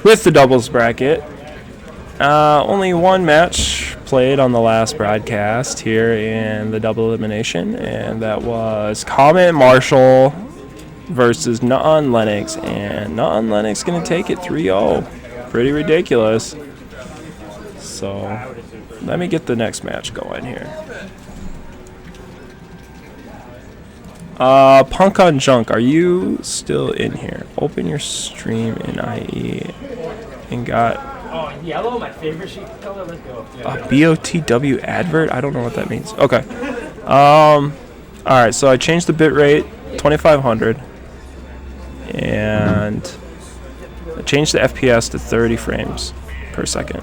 with the doubles bracket. Only one match played on the last broadcast here in the double elimination, and that was Comet Marshall versus Nuton Lennox, and Nuton Lennox going to take it 3-0. Pretty ridiculous. So let me get the next match going here. Punk on Junk, are you still in here? Open your stream in IE and got yellow, my favorite sheet color. Let's go. a BOTW advert. I don't know what that means. Okay. All right. So I changed the bit rate 2500, and I changed the FPS to 30 frames per second.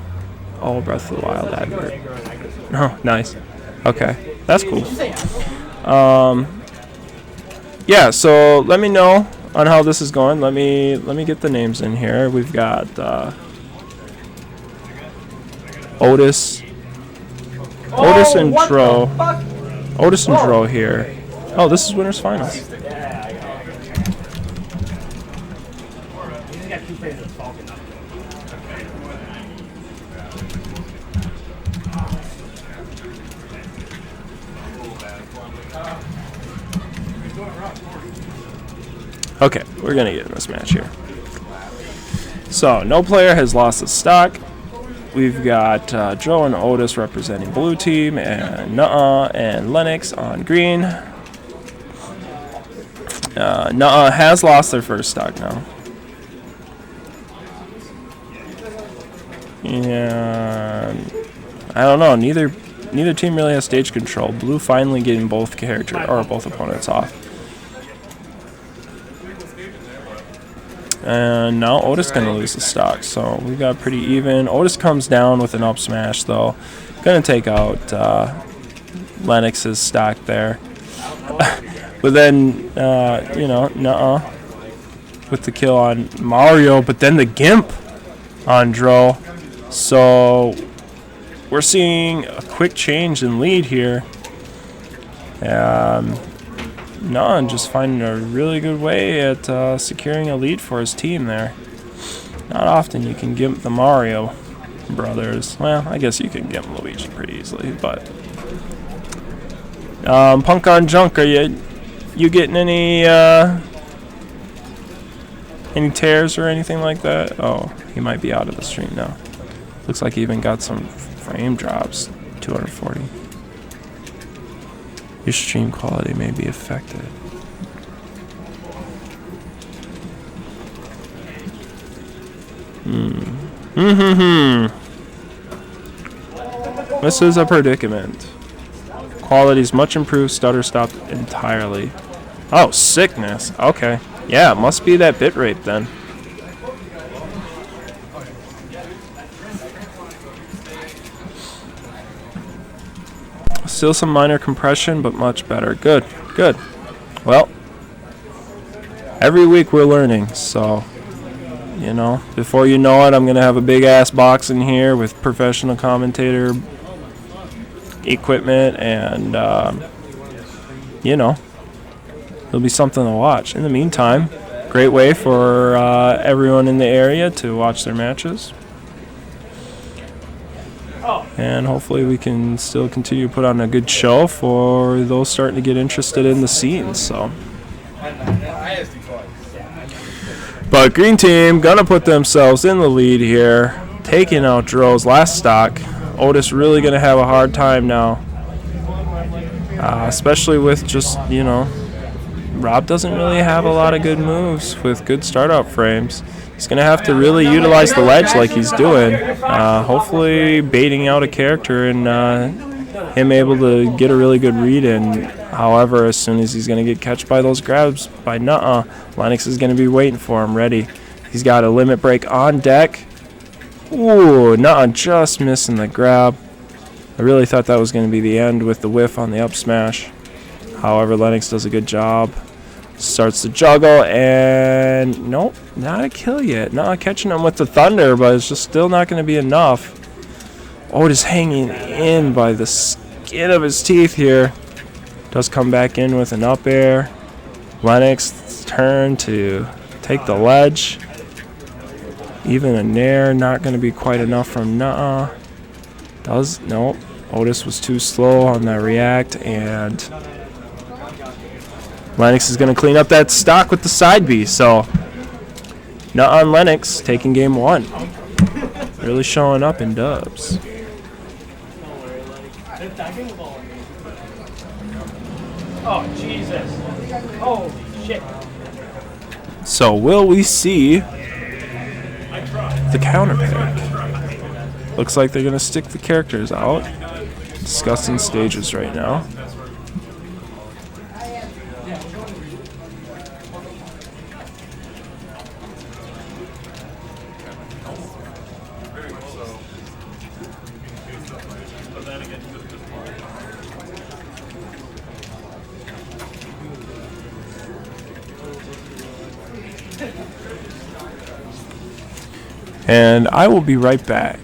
Oh, Breath of the Wild advert. Oh, nice. Okay, that's cool. Yeah, so let me know on how this is going. Let me get the names in here. We've got Otis and Dro. Otis and Dro here. Oh, this is winners finals. Okay, we're going to get in this match here. So, no player has lost his stock. We've got Joe and Otis representing blue team, and Nuh-uh and Lennox on green. Nuh-uh has lost their first stock now. And I don't know, neither team really has stage control. Blue finally getting both opponents off. And now Otis going to lose the stock, so we got pretty even. Otis comes down with an up smash, though. Going to take out Lennox's stock there. But then, Nuh-uh with the kill on Mario, but then the Gimp on Dro. So we're seeing a quick change in lead here. Nuh-uh just finding a really good way at securing a lead for his team there. Not often you can Gimp the Mario brothers. Well, I guess you can Gimp Luigi pretty easily, but Punk on Junk, are you getting any tears or anything like that? Oh, he might be out of the stream now. Looks like he even got some frame drops. 240. Your stream quality may be affected. This is a predicament. Quality's much improved. Stutter stopped entirely. Oh, sickness. Okay. Yeah, it must be that bitrate then. Still some minor compression, but much better. Good, good. Well, every week we're learning, so, before you know it, I'm going to have a big-ass box in here with professional commentator equipment, and, it'll be something to watch. In the meantime, great way for everyone in the area to watch their matches. And hopefully we can still continue to put on a good show for those starting to get interested in the scene. So, but green team gonna put themselves in the lead here, taking out Dro's last stock. Otis really gonna have a hard time now, especially with just Rob doesn't really have a lot of good moves with good startup frames. He's going to have to really utilize the ledge like he's doing. Hopefully baiting out a character and him able to get a really good read in. However, as soon as he's going to get catched by those grabs by Nuh-uh, Lennox is going to be waiting for him ready. He's got a limit break on deck. Ooh, Nuh-uh just missing the grab. I really thought that was going to be the end with the whiff on the up smash. However, Lennox does a good job. Starts to juggle, and nope, not a kill yet. Not catching him with the thunder, but it's just still not going to be enough. Otis hanging in by the skin of his teeth here. Does come back in with an up air. Lennox's turn to take the ledge. Even a nair, not going to be quite enough from Nuh-uh. Nope. Otis was too slow on that react, and Lennox is going to clean up that stock with the side B. So, Nuh-uh on Lennox taking game 1. Really showing up in dubs. Oh, Jesus. Holy shit. So, will we see the counter pick? Looks like they're going to stick the characters out. Discussing stages right now. And I will be right back.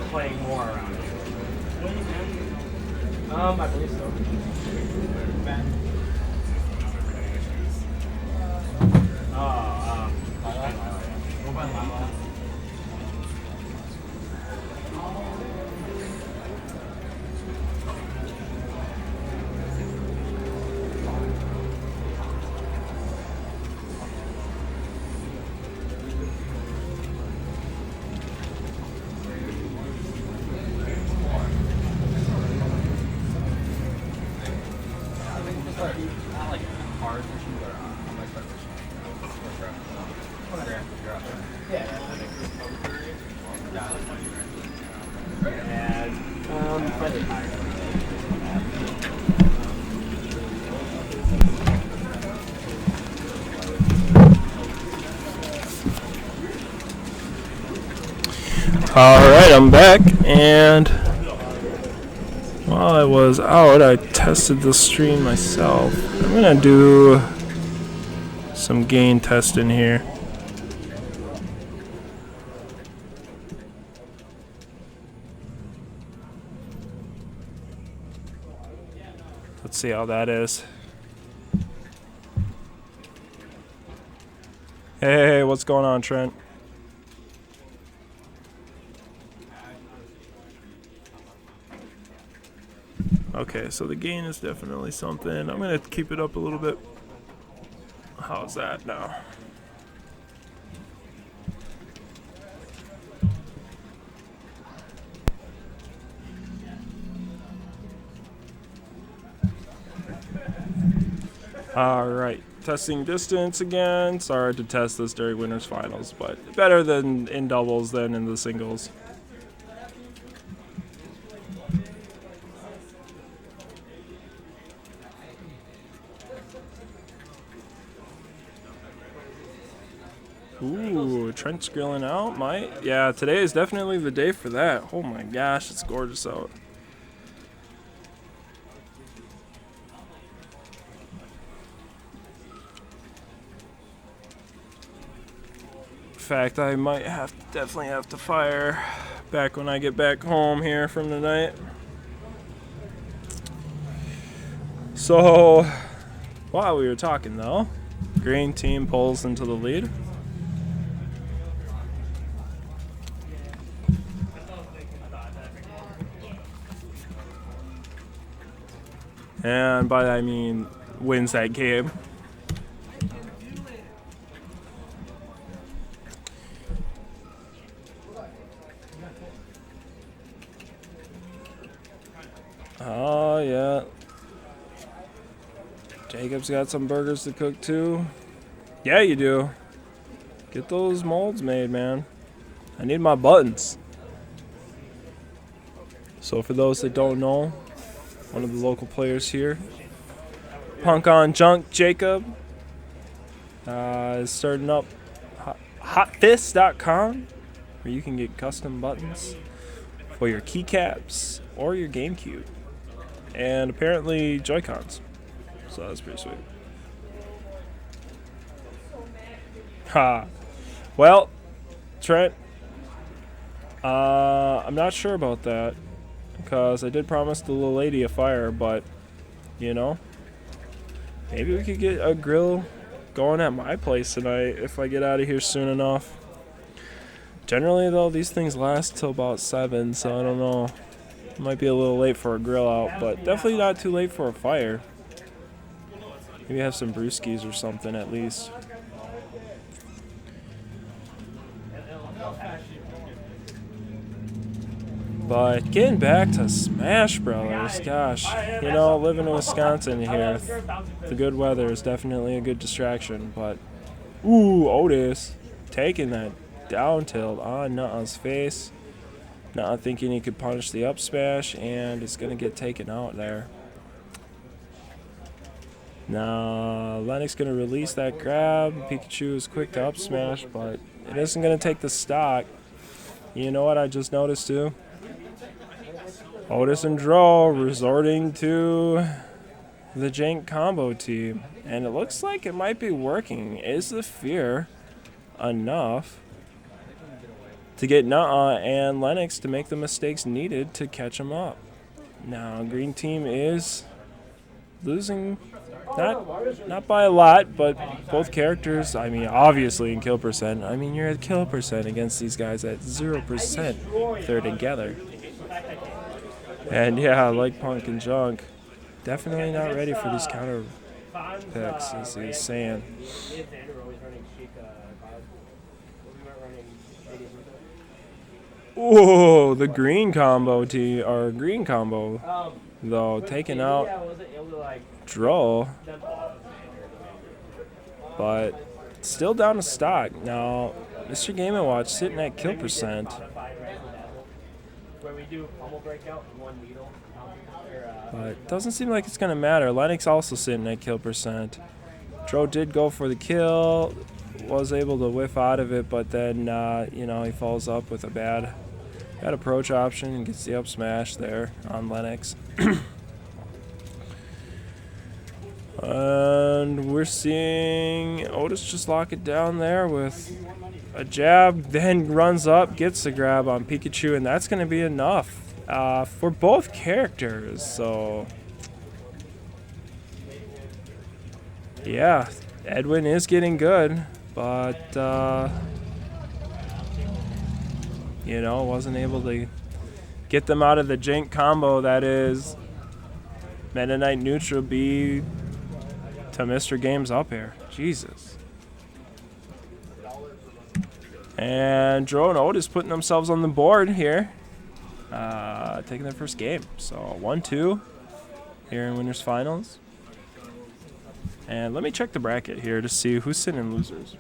Playing more around it. I believe so. Alright, I'm back, and while I was out, I tested the stream myself. I'm going to do some gain testing here. Let's see how that is. Hey, what's going on, Trent? Okay, so the gain is definitely something. I'm going to keep it up a little bit. How's that now? Alright, testing distance again. Sorry to test this during winners finals, but better than in doubles than in the singles. Ooh, Trent's grilling out, might. Yeah, today is definitely the day for that. Oh my gosh, it's gorgeous out. fact I might definitely have to fire back when I get back home here from the night. So, while we were talking though, green team pulls into the lead. And by that I mean wins that game. Oh yeah. Jacob's got some burgers to cook too. Yeah, you do. Get those molds made, man. I need my buttons. So for those that don't know, one of the local players here, Punk on Junk Jacob, is starting up hotfist.com, where you can get custom buttons for your keycaps or your GameCube, and apparently Joy-Cons. So that's pretty sweet. Ha. Well, Trent, I'm not sure about that, because I did promise the little lady a fire, but, you know, maybe we could get a grill going at my place tonight if I get out of here soon enough. Generally, though, these things last till about 7, so I don't know. It might be a little late for a grill out, but definitely not too late for a fire. Maybe have some brewskis or something at least. But getting back to Smash Brothers, gosh, you know, living in Wisconsin here, the good weather is definitely a good distraction. But, ooh, Otis taking that down tilt on Nutta's face. Nutta thinking he could punish the up smash, and it's going to get taken out there. Now, Lennox going to release that grab. Pikachu is quick to up smash, but it isn't going to take the stock. You know what I just noticed too? Otis and Dro resorting to the jank combo team. And it looks like it might be working. Is the fear enough to get Nutta and Lennox to make the mistakes needed to catch him up? Now, green team is losing, not by a lot, but both characters, I mean, obviously in kill percent. I mean, you're at kill percent against these guys at 0% if they're together. And yeah, like Punk and Junk, definitely not ready for these counter picks, as he's saying. Whoa, the green combo though, taking out Dro, but still down to stock. Now, Mr. Game & Watch sitting at kill percent. But it doesn't seem like it's going to matter. Lennox also sitting at kill percent. Dro did go for the kill, was able to whiff out of it, but then, you know, he falls up with a bad approach option and gets the up smash there on Lennox. And we're seeing Otis just lock it down there with a jab, then runs up, gets the grab on Pikachu, and that's going to be enough for both characters. So, yeah, Edwin is getting good, but, you know, wasn't able to get them out of the jank combo that is Meta Knight neutral B to Mr. Games up here. Jesus. And Dro and Otis putting themselves on the board here. Taking their first game. So 1-2 here in Winners Finals. And let me check the bracket here to see who's sitting in losers.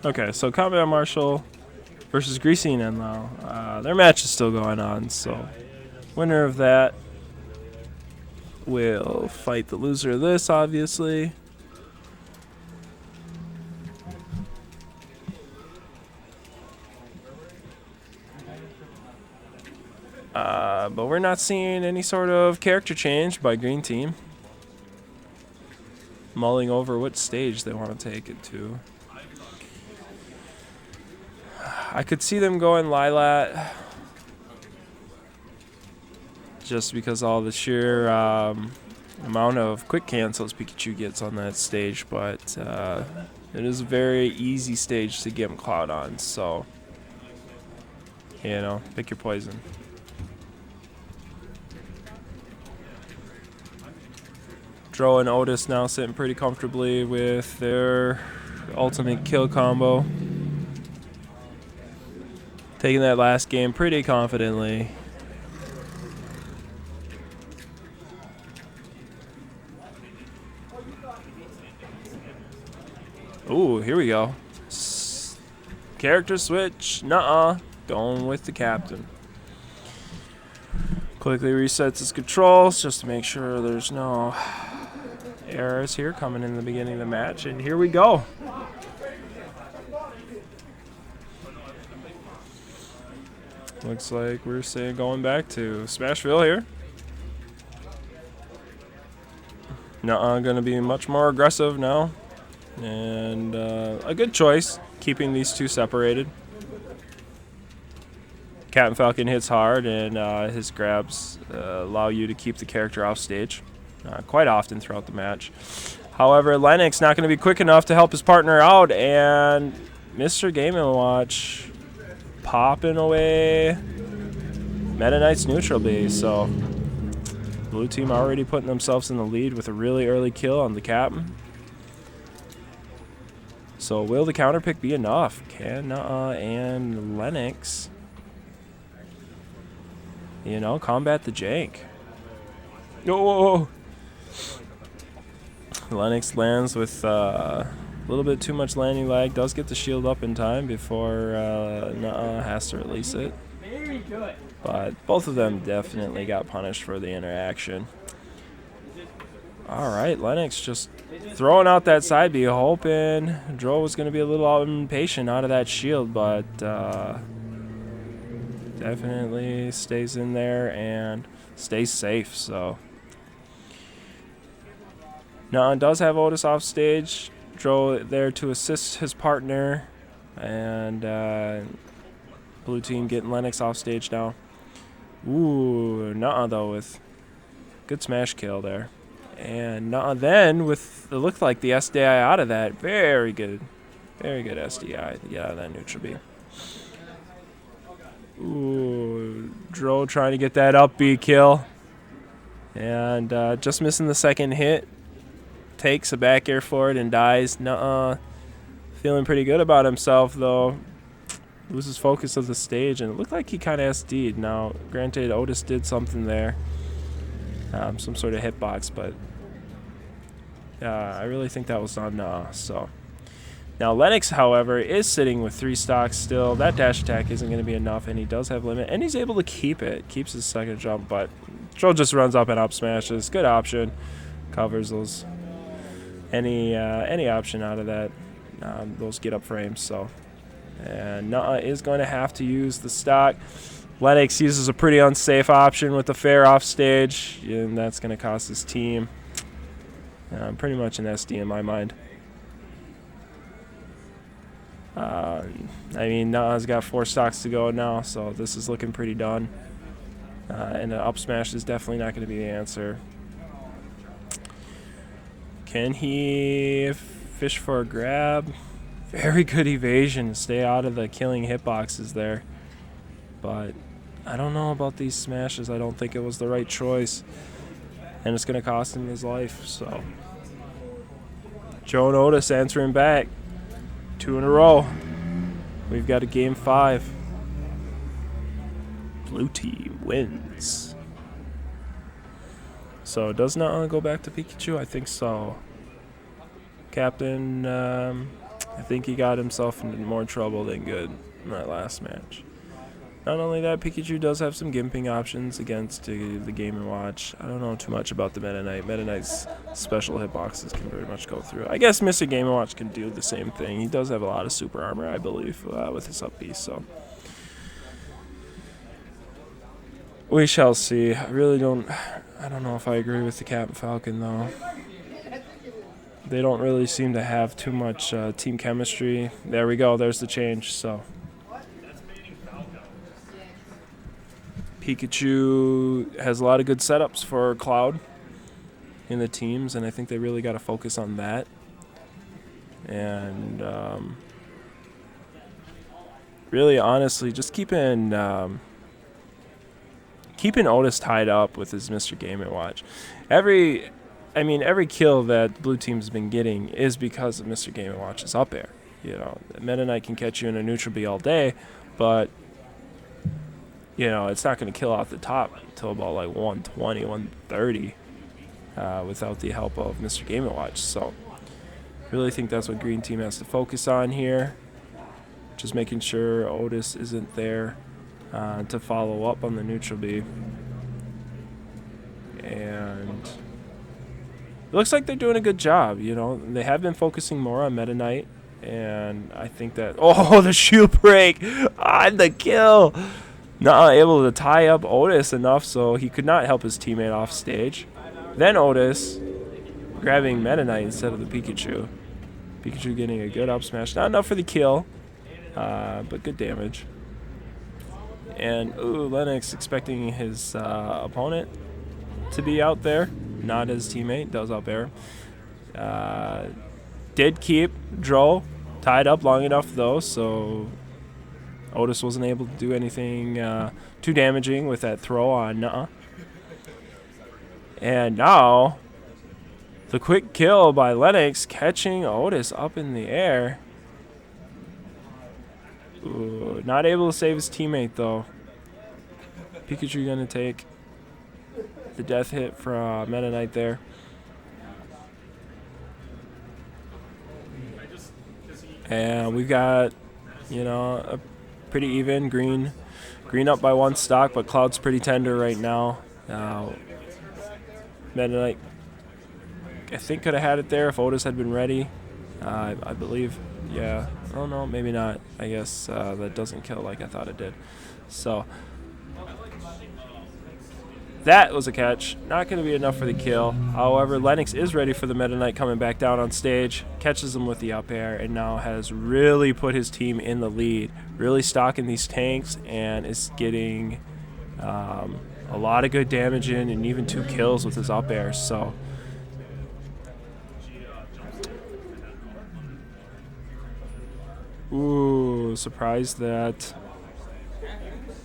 Okay, so Combat Marshall versus Greasy and Enlow. Their match is still going on, so winner of that will fight the loser of this, obviously. But we're not seeing any sort of character change by green team. Mulling over what stage they want to take it to. I could see them going Lilat just because all the sheer amount of quick cancels Pikachu gets on that stage, but it is a very easy stage to get Cloud on, so you know, pick your poison. Dro and Otis now sitting pretty comfortably with their ultimate kill combo. Taking that last game pretty confidently. Ooh, here we go. Character switch. Nuh-uh. Going with the captain. Quickly resets his controls just to make sure there's no errors here coming in the beginning of the match. And here we go. Looks like we're saying going back to Smashville here. Nuh-uh, gonna be much more aggressive now. And a good choice, keeping these two separated. Captain Falcon hits hard, and his grabs allow you to keep the character off stage quite often throughout the match. However, Lennox not going to be quick enough to help his partner out, and Mr. Game & Watch popping away Meta Knight's neutral B. So blue team already putting themselves in the lead with a really early kill on the captain. So will the counter pick be enough? Can and Lennox, you know, combat the jank. Oh! Lennox lands with a little bit too much landing lag. Does get the shield up in time before has to release it. Very good. But both of them definitely got punished for the interaction. All right, Lennox just throwing out that side B, hoping Dro was going to be a little impatient out of that shield, but definitely stays in there and stays safe. So now does have Otis off stage. Dro there to assist his partner, and blue team getting Lennox off stage now. Ooh, though with good smash kill there. And then with it looked like the SDI out of that. Very good SDI to get out of that neutral B. Ooh, Dro trying to get that up B kill. And just missing the second hit. Takes a back air forward and dies. Feeling pretty good about himself though. Loses focus of the stage, and it looked like he kind of SD'd. Now, granted, Otis did something there. Some sort of hitbox, but I really think that was on so. Now Lennox, however, is sitting with 3 stocks still. That dash attack isn't going to be enough, and he does have limit, and he's able to keep it. Keeps his second jump, but Dro just runs up and up smashes. Good option. Covers those any option out of that those get up frames. So, and is going to have to use the stock. Lennox uses a pretty unsafe option with the fair off stage, and that's going to cost his team pretty much an SD in my mind. I mean, Na'a's got 4 stocks to go now, so this is looking pretty done. And an up smash is definitely not going to be the answer. Can he fish for a grab? Very good evasion to stay out of the killing hitboxes there. But I don't know about these smashes. I don't think it was the right choice. And it's going to cost him his life. So Joe and Otis answering back. 2 in a row. We've got a game 5. Blue team wins. So does not go back to Pikachu? I think so. Captain, I think he got himself into more trouble than good in that last match. Not only that, Pikachu does have some gimping options against the Game & Watch. I don't know too much about the Meta Knight. Meta Knight's special hitboxes can very much go through. I guess Mr. Game & Watch can do the same thing. He does have a lot of super armor, I believe, with his up piece. So We shall see. I don't know if I agree with the Captain Falcon, though. They don't really seem to have too much team chemistry. There we go. There's the change. So Pikachu has a lot of good setups for Cloud in the teams, and I think they really got to focus on that. And really, honestly, just keeping Otis tied up with his Mr. Game & Watch. Every kill that the blue team's been getting is because of Mr. Game & Watch's up air. You know, Meta Knight can catch you in a neutral B all day, but you know, it's not going to kill off the top until about like 120, 130 without the help of Mr. Game & Watch. So really think that's what green team has to focus on here. Just making sure Otis isn't there to follow up on the neutral B. And it looks like they're doing a good job. You know, they have been focusing more on Meta Knight, and I think that the shield break on the kill, not able to tie up Otis enough so he could not help his teammate off stage. Then Otis grabbing Meta Knight instead of the Pikachu. Pikachu getting a good up smash, not enough for the kill, but good damage. And Lennox expecting his opponent to be out there. Not his teammate, does up air. Did keep Dro tied up long enough though, so Otis wasn't able to do anything too damaging with that throw on And now the quick kill by Lennox, catching Otis up in the air. Not able to save his teammate though. Pikachu gonna take the death hit from Meta Knight there. And we've got, you know, a pretty even green up by one stock, but Cloud's pretty tender right now. Meta Knight, I think, could have had it there if Otis had been ready. I believe, yeah. Oh no, maybe not. I guess that doesn't kill like I thought it did. So that was a catch. Not going to be enough for the kill. However, Lennox is ready for the Meta Knight coming back down on stage. Catches him with the up air and now has really put his team in the lead. Really stocking these tanks and is getting a lot of good damage in and even 2 kills with his up air. So surprised that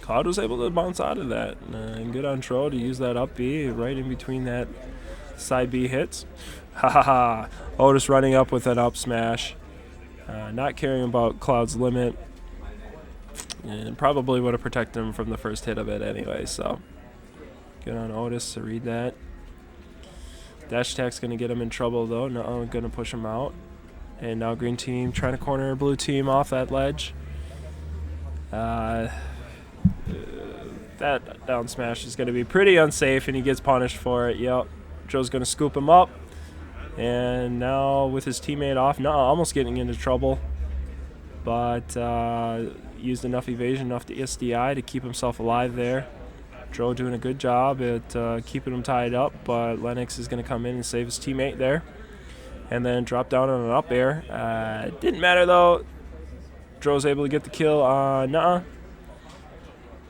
Cloud was able to bounce out of that. And good on Tro to use that up B right in between that side B hits. Ha ha ha. Otis running up with an up smash. Not caring about Cloud's limit. And probably would have protected him from the first hit of it anyway. So good on Otis to read that. Dash attack's going to get him in trouble though. No, going to push him out. And now green team trying to corner blue team off that ledge. That down smash is going to be pretty unsafe, and he gets punished for it. Yep. Joe's going to scoop him up. And now with his teammate off, almost getting into trouble. But used enough evasion, enough to SDI to keep himself alive there. Joe doing a good job at keeping him tied up, but Lennox is going to come in and save his teammate there. And then drop down on an up air. Didn't matter though. Dro's able to get the kill on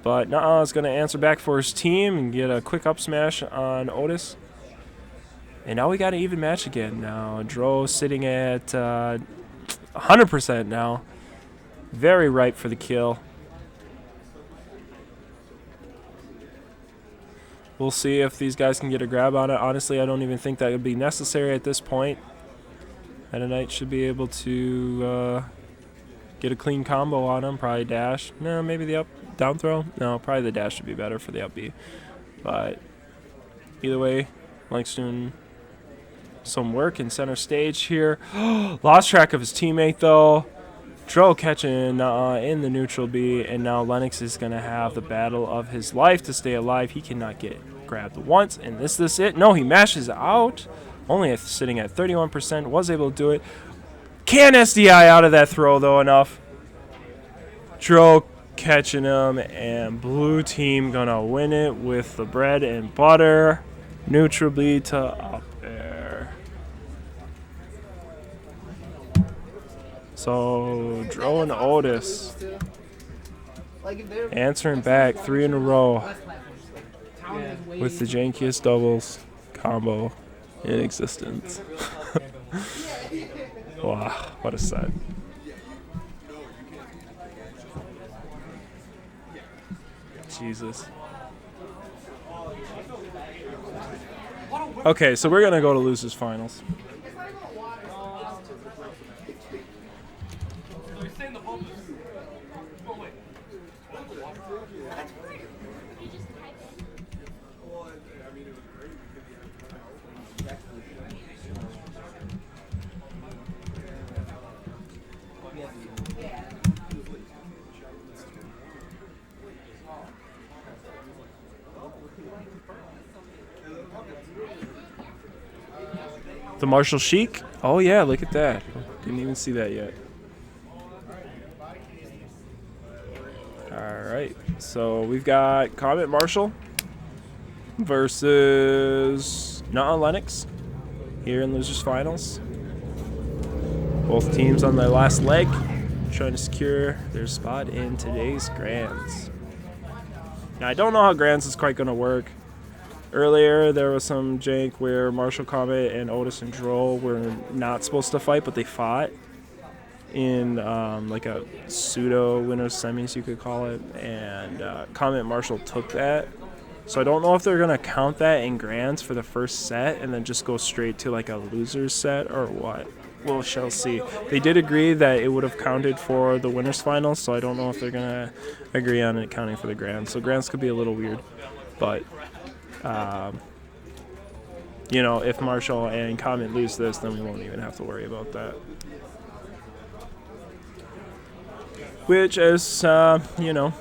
But is going to answer back for his team and get a quick up smash on Otis. And now we got an even match again. Now Dro sitting at 100% now. Very ripe for the kill. We'll see if these guys can get a grab on it. Honestly, I don't even think that would be necessary at this point. Meta Knight should be able to get a clean combo on him. Probably dash. No, maybe the up down throw. No, probably the dash should be better for the up B. But either way, Link's doing some work in center stage here. Lost track of his teammate though. Dro catching in the neutral B, and now Lennox is going to have the battle of his life to stay alive. He cannot get grabbed once, and is this it? No, he mashes out. Only sitting at 31%, was able to do it. Can SDI out of that throw, though, enough. Dro catching him, and blue team gonna win it with the bread and butter. Neutral B to up air. So Dro and Otis answering back 3 in a row with the jankiest doubles combo in existence. Wow, what a set. Jesus. Okay, so we're going to go to losers finals. The Marshall Chic? Oh yeah, look at that. Didn't even see that yet. Alright, so we've got Comet Marshall versus Not Lennox here in losers finals. Both teams on their last leg, trying to secure their spot in today's Grands. Now I don't know how Grands is quite going to work. Earlier, there was some jank where Marshall Comet and Otis and Droll were not supposed to fight, but they fought in like a pseudo winners semis, you could call it. And Comet and Marshall took that. So I don't know if they're going to count that in Grands for the first set and then just go straight to like a loser's set or what. We shall see. They did agree that it would have counted for the winners finals, so I don't know if they're going to agree on it counting for the Grands. So Grands could be a little weird, but... you know, if Marshall and Comet lose this, then we won't even have to worry about that. Which is, you know,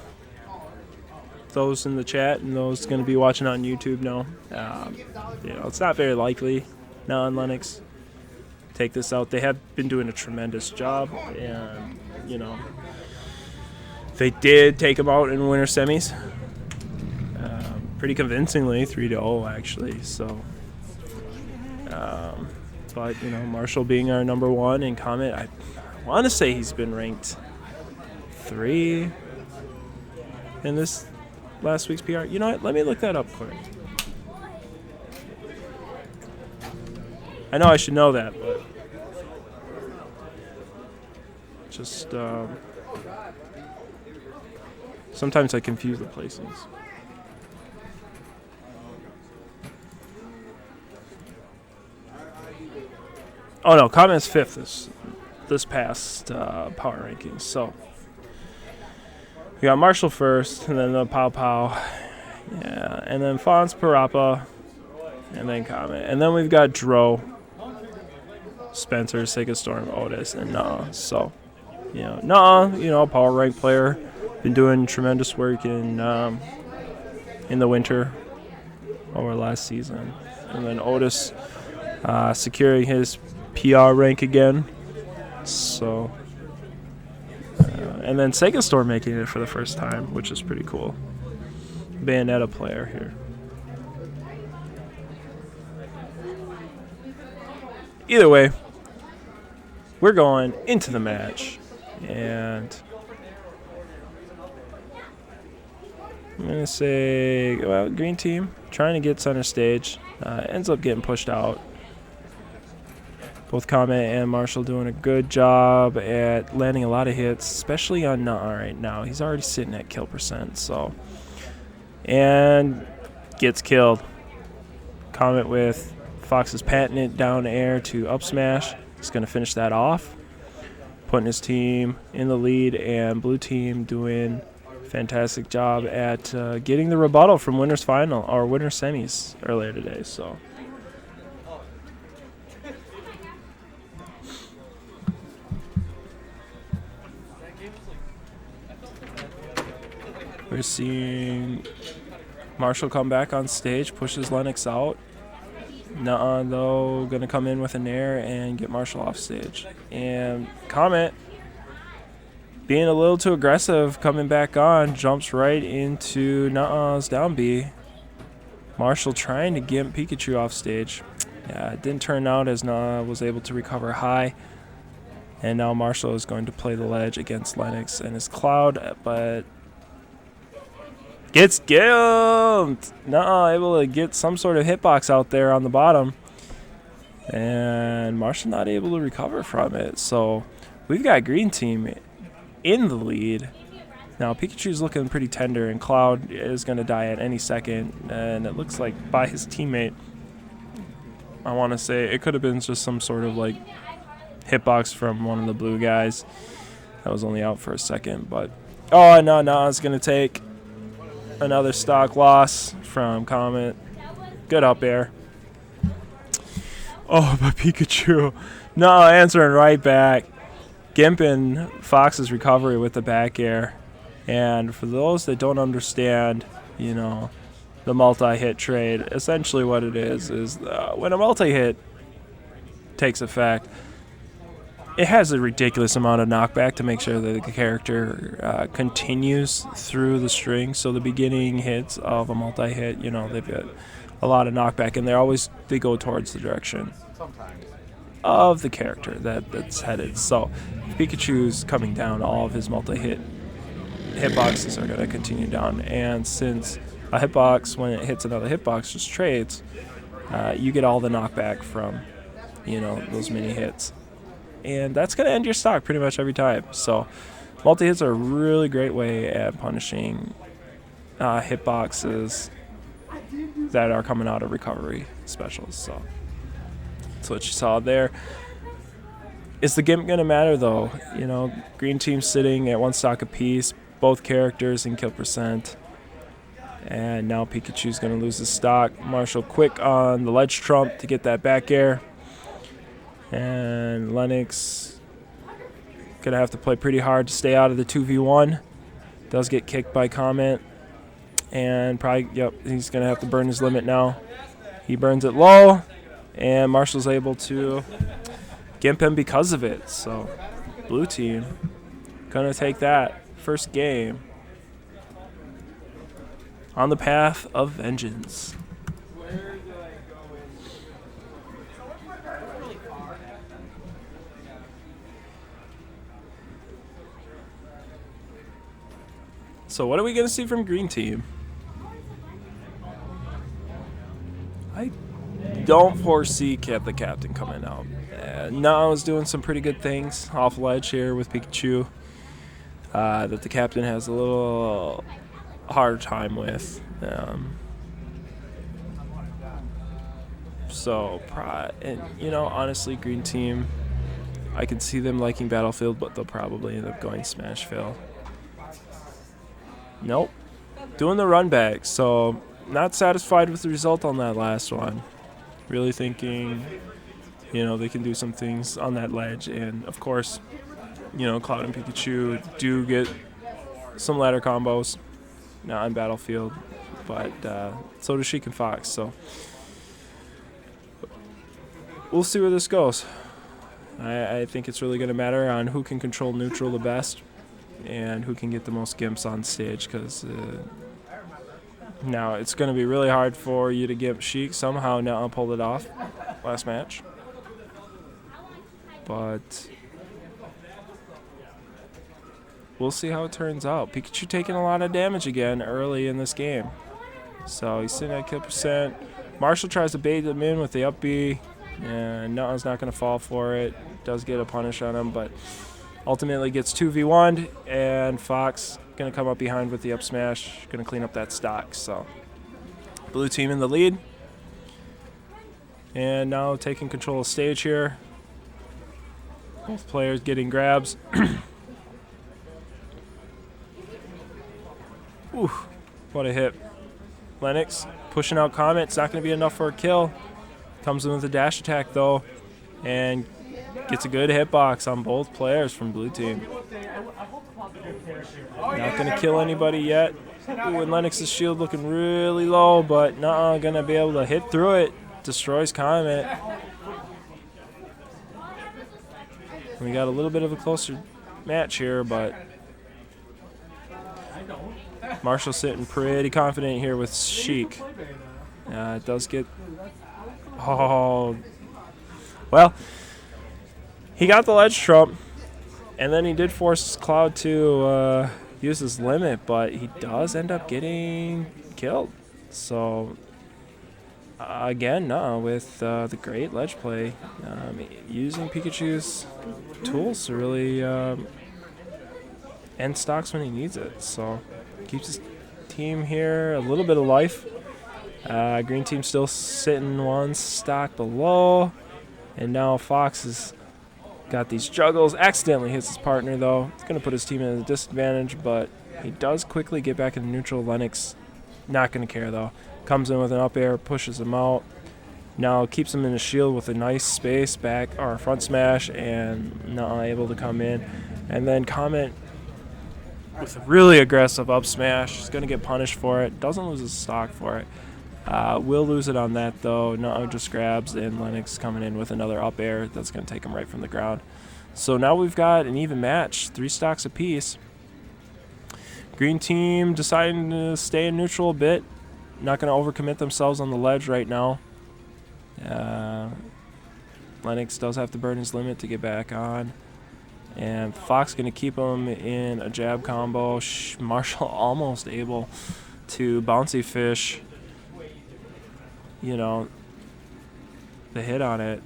those in the chat and those going to be watching on YouTube know, you know, it's not very likely non-Lennox take this out. They have been doing a tremendous job, and, you know, they did take them out in winter semis. Pretty convincingly, 3-0 actually. So, but you know, Marshall being our number one, and Comet, I want to say he's been ranked 3 in this last week's PR. You know what? Let me look that up quick. I know I should know that, but just sometimes I confuse the placings. Oh no, Comet's 5th this past power rankings. So we got Marshall first, and then the Pow Pow, yeah, and then Fonz, Parappa, and then Comet, and then we've got Dro, Spencer, Sega Storm, Otis, and Nah. So you know, power rank player, been doing tremendous work in the winter over last season, and then Otis securing his PR rank again. So, and then Sega Store making it for the first time, which is pretty cool. Bayonetta player here. Either way, we're going into the match, and I'm gonna say, well, green team trying to get center stage, ends up getting pushed out. Both Comet and Marshall doing a good job at landing a lot of hits, especially on Nah right now. He's already sitting at kill percent, so. And gets killed. Comet with Fox's patented down air to up smash. He's going to finish that off, putting his team in the lead, and blue team doing a fantastic job at getting the rebuttal from winners final or winner semis earlier today, so. We're seeing Marshall come back on stage, pushes Lennox out. Nuh-uh, though, going to come in with an air and get Marshall off stage. And Comet being a little too aggressive, coming back on, jumps right into Nuh-Uh's down B. Marshall trying to get Pikachu off stage. Yeah, it didn't turn out as Nuh-Uh was able to recover high. And now Marshall is going to play the ledge against Lennox and his Cloud, but gets gimped! Nuh-Uh able to get some sort of hitbox out there on the bottom. And Marshall not able to recover from it. So we've got Green Team in the lead. Now Pikachu's looking pretty tender, and Cloud is going to die at any second. And it looks like by his teammate. I want to say it could have been just some sort of like hitbox from one of the blue guys that was only out for a second. But oh no, it's going to take another stock loss from Comet. Good up air. Oh, but Pikachu. No, answering right back. Gimping Fox's recovery with the back air. And for those that don't understand, you know, the multi-hit trade, essentially what it is when a multi-hit takes effect, it has a ridiculous amount of knockback to make sure that the character continues through the string. So the beginning hits of a multi-hit, you know, they've got a lot of knockback, and they go towards the direction of the character that's headed. So if Pikachu's coming down, all of his multi-hit hitboxes are going to continue down. And since a hitbox, when it hits another hitbox, just trades, you get all the knockback from, you know, those mini hits. And that's going to end your stock pretty much every time. So multi-hits are a really great way at punishing hitboxes that are coming out of recovery specials. So that's what you saw there. Is the gimp going to matter, though? You know, Green Team sitting at one stock apiece, both characters in kill percent. And now Pikachu's going to lose his stock. Marshall quick on the ledge trump to get that back air. And Lennox going to have to play pretty hard to stay out of the 2v1. Does get kicked by Comet. And probably, he's going to have to burn his limit now. He burns it low, and Marshall's able to gimp him because of it. So blue team going to take that first game on the path of vengeance. So what are we going to see from Green Team? I don't foresee the captain coming out. Now is doing some pretty good things off ledge here with Pikachu that the captain has a little hard time with. And you know, honestly, Green Team, I can see them liking Battlefield, but they'll probably end up going Smashville. Nope. Doing the run back, so not satisfied with the result on that last one. Really thinking, you know, they can do some things on that ledge. And, of course, you know, Cloud and Pikachu do get some ladder combos on Battlefield. But so does Sheik and Fox. So we'll see where this goes. I think it's really going to matter on who can control neutral the best and who can get the most gimps on stage, because now it's going to be really hard for you to gimp Sheik. Somehow now pulled it off last match. But we'll see how it turns out. Pikachu taking a lot of damage again early in this game. So he's sitting at kill percent. Marshall tries to bait him in with the up B, and Nuh-Uh's not going to fall for it. Does get a punish on him, but ultimately gets 2v1'd, and Fox going to come up behind with the up smash, going to clean up that stock. So blue team in the lead. And now taking control of stage here. Both players getting grabs. Ooh, what a hit. Lennox pushing out Comet. It's not going to be enough for a kill. Comes in with a dash attack, though, and gets a good hitbox on both players from blue team. Not going to kill anybody yet. Ooh, and Lennox's shield looking really low, but not going to be able to hit through it. Destroys Comet. We got a little bit of a closer match here, but Marshall sitting pretty confident here with Sheik. It does get... Oh. Well, he got the ledge trump, and then he did force Cloud to use his limit, but he does end up getting killed. So, again, with the great ledge play, using Pikachu's tools to really end stocks when he needs it. So, keeps his team here a little bit of life. Green team still sitting one stock below, and now Fox has got these juggles. Accidentally hits his partner, though. It's going to put his team at a disadvantage, but he does quickly get back into neutral. Lennox not going to care, though. Comes in with an up air, pushes him out. Now keeps him in a shield with a nice space back, or front smash, and not able to come in. And then Comet with a really aggressive up smash. He's going to get punished for it. Doesn't lose his stock for it. Will lose it on that, though. No, just grabs, and Lennox coming in with another up air. That's going to take him right from the ground. So now we've got an even match, 3 stocks apiece. Green team deciding to stay in neutral a bit. Not going to overcommit themselves on the ledge right now. Lennox does have to burn his limit to get back on. And Fox going to keep him in a jab combo. Marshall almost able to bouncy fish, the hit on it.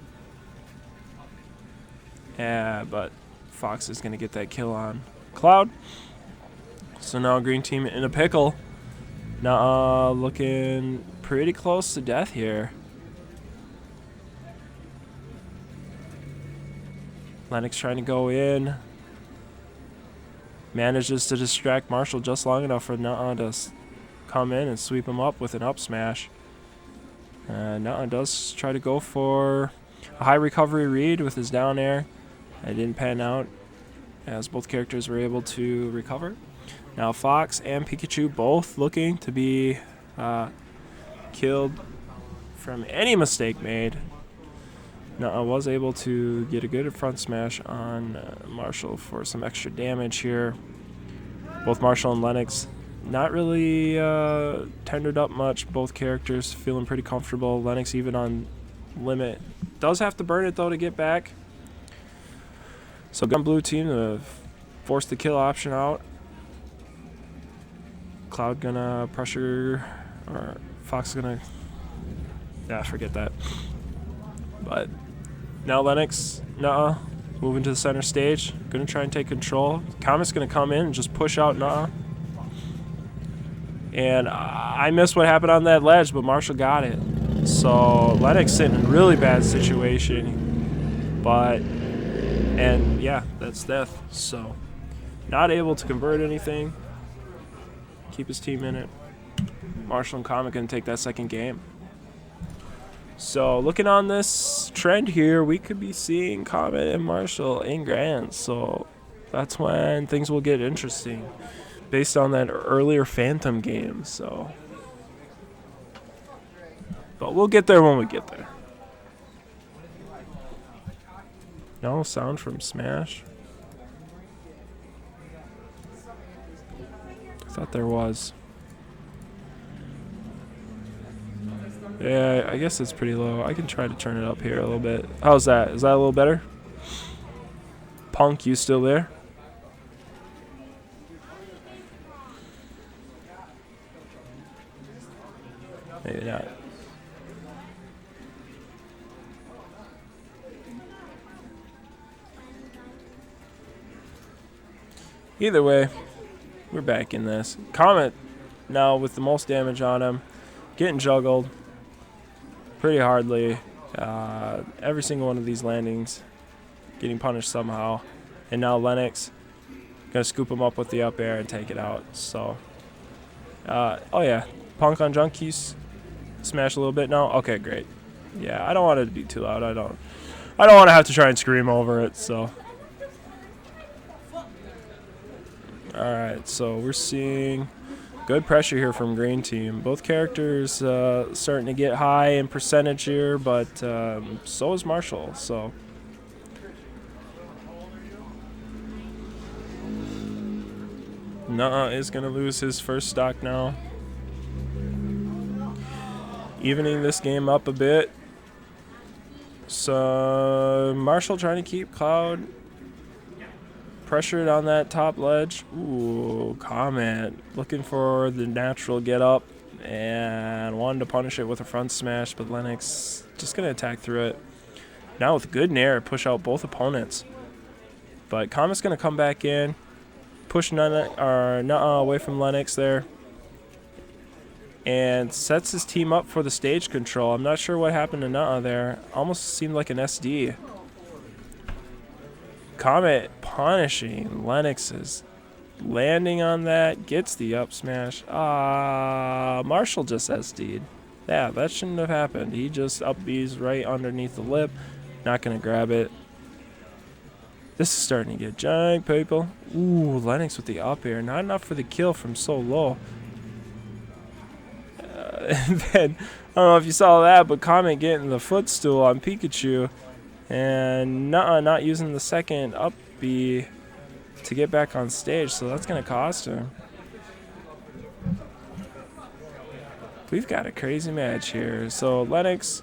Yeah, but Fox is going to get that kill on Cloud. So now Green team in a pickle. Now looking pretty close to death here. Lennox trying to go in. Manages to distract Marshall just long enough for Nuh-uh to come in and sweep him up with an up smash. Nuh-uh does try to go for a high recovery read with his down air. It didn't pan out as both characters were able to recover. Now Fox and Pikachu both looking to be killed from any mistake made. Nuh-uh was able to get a good front smash on Marshall for some extra damage here. Both Marshall and Lennox not really tendered up much. Both characters feeling pretty comfortable. Lennox even on limit. Does have to burn it, though, to get back. So Gun Blue team to force the kill option out. Cloud gonna pressure, or Fox gonna... Yeah, forget that. But now Lennox, Nuh-uh, moving to the center stage. Gonna try and take control. Comet's gonna come in and just push out Nuh-uh. And I missed what happened on that ledge, but Marshall got it. So Lennox in a really bad situation. And yeah, that's death. So not able to convert anything. Keep his team in it. Marshall and Comet gonna take that second game. So looking on this trend here, we could be seeing Comet and Marshall in grands. So that's when things will get interesting, based on that earlier Phantom game. So, but we'll get there when we get there. No sound from Smash. I thought there was. Yeah, I guess it's pretty low. I can try to turn it up here a little bit. How's that? Is that a little better? Punk, you still there? Maybe not. Either way, we're back in this. Comet now with the most damage on him, getting juggled pretty hardly. Every single one of these landings getting punished somehow. And now Lennox gonna scoop him up with the up air and take it out. So, oh yeah, Punk on Junkies. Smash a little bit now. Okay, great. Yeah, I don't want it to be too loud. I don't want to have to try and scream over it. So, all right. So we're seeing good pressure here from Green Team. Both characters starting to get high in percentage here, but so is Marshall. So. Nuh-uh is going to lose his first stock now. Evening this game up a bit. So Marshall trying to keep Cloud pressured on that top ledge. Ooh, Comet looking for the natural get up and wanted to punish it with a front smash, but Lennox just going to attack through it. Now with good nair, push out both opponents. But Comet's going to come back in, push Nuh-uh away from Lennox there, and sets his team up for the stage control. I'm not sure what happened to Nuh-uh there. Almost seemed like an SD. Comet punishing Lennox's landing on that, gets the up smash. Marshall just SD'd. Yeah, that shouldn't have happened. He just up B's right underneath the lip. Not going to grab it. This is starting to get jank, people. Ooh, Lennox with the up air. Not enough for the kill from so low. And then, I don't know if you saw that, but Comet getting the footstool on Pikachu. And not using the second up B to get back on stage, so that's going to cost him. We've got a crazy match here. So Lennox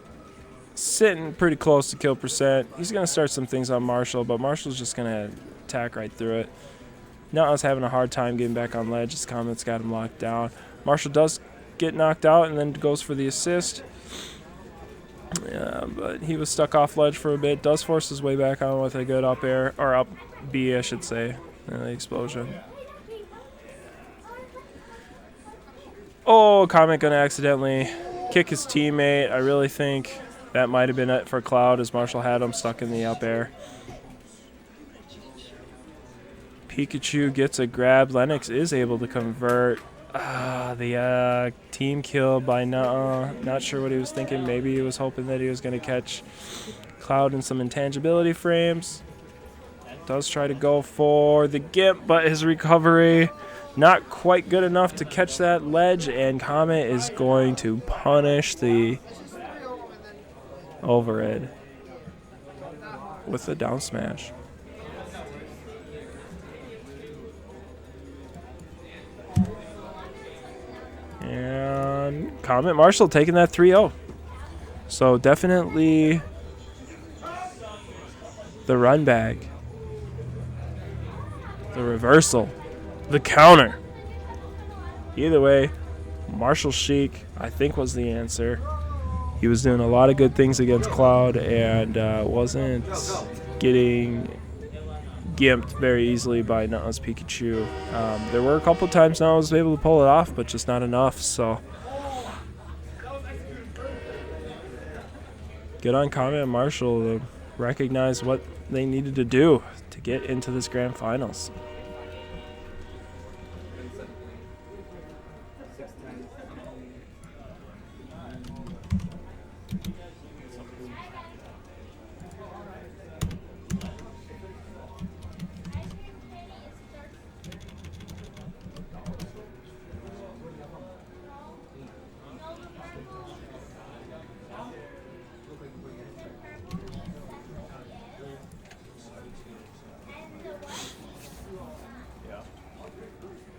sitting pretty close to kill percent. He's going to start some things on Marshall, but Marshall's just going to attack right through it. Nuh-uh's having a hard time getting back on ledge. His Comet's got him locked down. Marshall does get knocked out and then goes for the assist. Yeah, but he was stuck off ledge for a bit. Does force his way back on with a good up air, or up B, I should say. The explosion. Oh, Comet gonna accidentally kick his teammate. I really think that might have been it for Cloud, as Marshall had him stuck in the up air. Pikachu gets a grab. Lennox is able to convert. The team kill by Nuh-uh. Not sure what he was thinking. Maybe he was hoping that he was going to catch Cloud in some intangibility frames. Does try to go for the Gimp, but his recovery not quite good enough to catch that ledge, and Comet is going to punish the overhead with the down smash. And Comet Marshall taking that 3-0. So definitely the run back, the reversal, the counter. Either way, Marshall Sheik, I think, was the answer. He was doing a lot of good things against Cloud and wasn't getting gimped very easily by Nuh-uh's Pikachu. There were a couple times Nuh-uh was able to pull it off, but just not enough. So good on Comet and Marshall to recognize what they needed to do to get into this grand finals.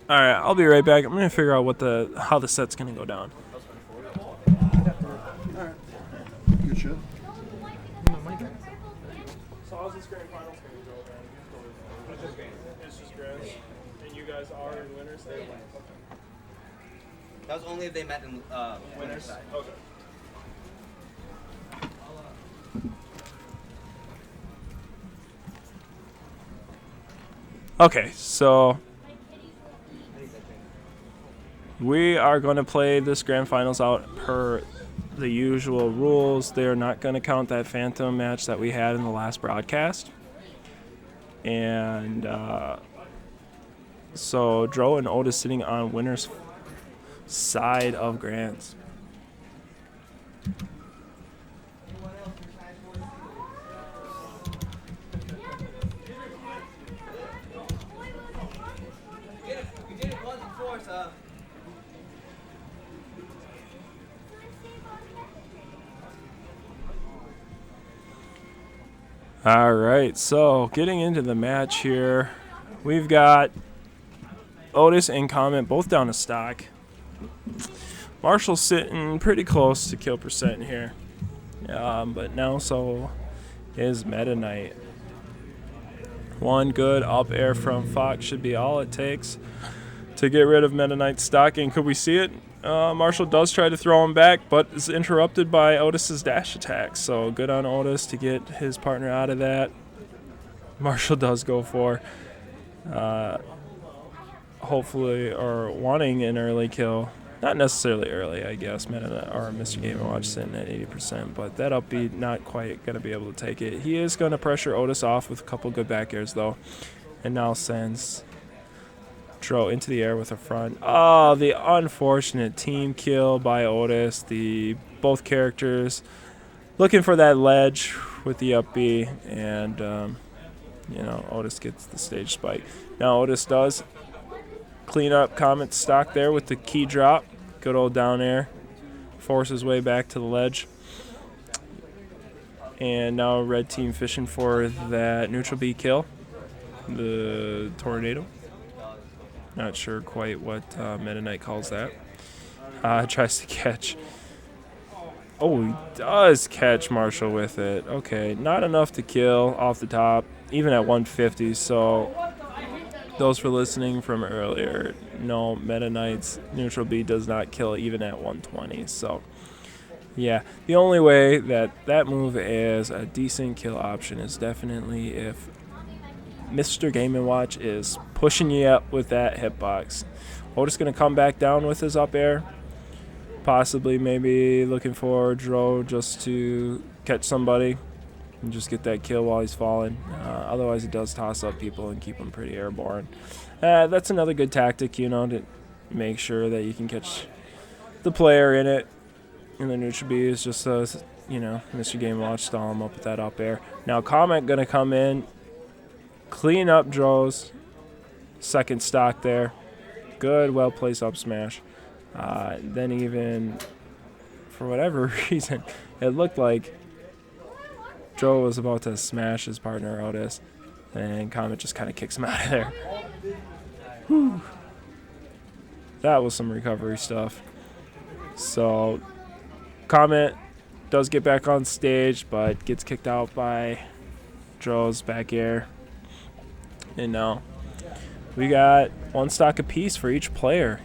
All right, I'll be right back. I'm gonna figure out how the set's gonna go down. Alright. Good shit. So how's this grand finals gonna go, man? It's just grand. And you guys are in winners there? That was only if they met in winner's side. Okay. Okay, so we are going to play this grand finals out per the usual rules. They are not going to count that phantom match that we had in the last broadcast. And so Dro and Otis sitting on winner's side of grands. You did it once before, so. All right, so getting into the match here, we've got Otis and Comet both down to stock. Marshall's sitting pretty close to kill percent here. But now so is Meta Knight. One good up air from Fox should be all it takes to get rid of Meta Knight's stocking. Could we see it? Marshall does try to throw him back, but is interrupted by Otis's dash attack. So good on Otis to get his partner out of that. Marshall does go for hopefully, or wanting an early kill. Not necessarily early, I guess. Mr. Game & Watch sitting at 80%, but that up B not quite going to be able to take it. He is going to pressure Otis off with a couple good back airs, though, and now sends Dro into the air with a front. Oh, the unfortunate team kill by Otis. Both characters looking for that ledge with the up B, and Otis gets the stage spike. Now Otis does clean up Comet's stock there with the key drop. Good old down air. Force his way back to the ledge. And now red team fishing for that neutral B kill. The tornado. Not sure quite what Meta Knight calls that. Tries to catch. Oh, he does catch Marshall with it. Okay, not enough to kill off the top, even at 150. So those for listening from earlier, no, Meta Knight's neutral B does not kill even at 120. So yeah, the only way that move is a decent kill option is definitely if Mr. Game & Watch is pushing you up with that hitbox. Otis going to come back down with his up air. Possibly maybe looking for Dro just to catch somebody and just get that kill while he's falling. Otherwise, he does toss up people and keep them pretty airborne. That's another good tactic, to make sure that you can catch the player in it. And the neutral B is just, Mr. Game & Watch stall him up with that up air. Now, Comet going to come in, clean up Dro's second stock there. Good, well-placed up smash. Then even, for whatever reason, it looked like Dro was about to smash his partner Otis, and Comet just kind of kicks him out of there. Whew. That was some recovery stuff. So, Comet does get back on stage, but gets kicked out by Dro's back air. And now we got one stock apiece for each player.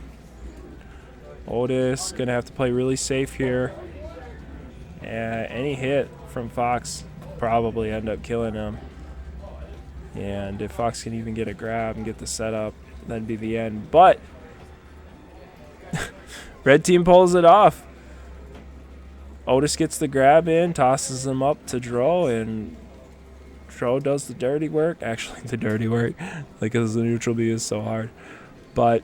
Otis going to have to play really safe here. Any hit from Fox probably end up killing him. And if Fox can even get a grab and get the setup, that'd be the end. But red team pulls it off. Otis gets the grab in, tosses him up to Dro, and Dro does the dirty work. Actually, the dirty work, because the neutral B is so hard. But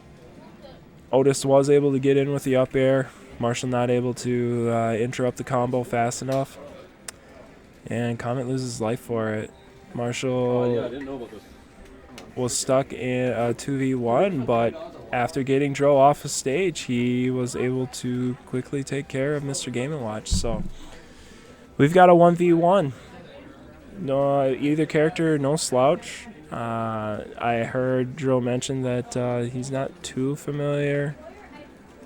Otis was able to get in with the up air. Marshall not able to interrupt the combo fast enough. And Comet loses life for it. Marshall was stuck in a 2v1, but after getting Dro off of stage, he was able to quickly take care of Mr. Game & Watch. So we've got a 1v1. No, either character, no slouch. I heard Dro mention that he's not too familiar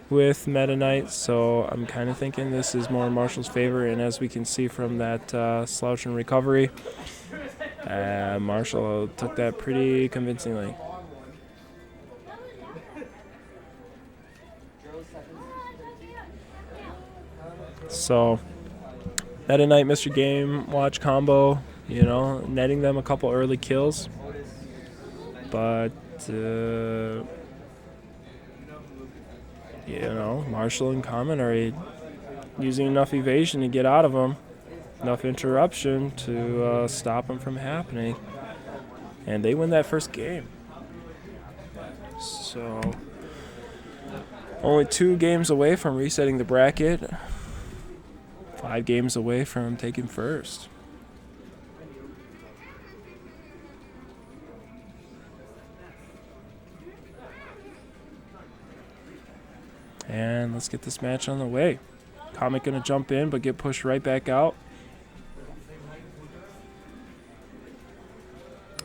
with Meta Knight, so I'm kind of thinking this is more in Marshall's favor. And as we can see from that slouch and recovery, Marshall took that pretty convincingly. So, Meta Knight, Mr. Game Watch combo, netting them a couple early kills. But, Marshall and Comet are using enough evasion to get out of them. Enough interruption to stop them from happening. And they win that first game. So, only 2 games away from resetting the bracket. 5 games away from taking first. And let's get this match on the way. Comet going to jump in, but get pushed right back out.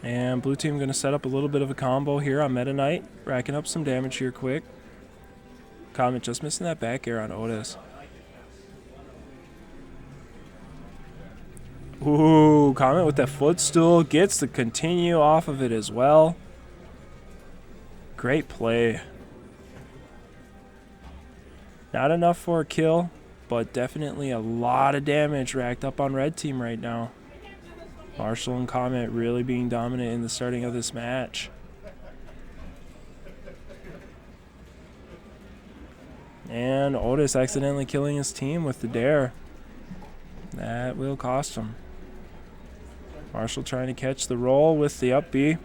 And blue team going to set up a little bit of a combo here on Meta Knight, racking up some damage here quick. Comet just missing that back air on Otis. Ooh, Comet with that footstool, gets to continue off of it as well. Great play. Not enough for a kill, but definitely a lot of damage racked up on red team right now. Marshall and Comet really being dominant in the starting of this match. And Otis accidentally killing his team with the dare. That will cost him. Marshall trying to catch the roll with the up B,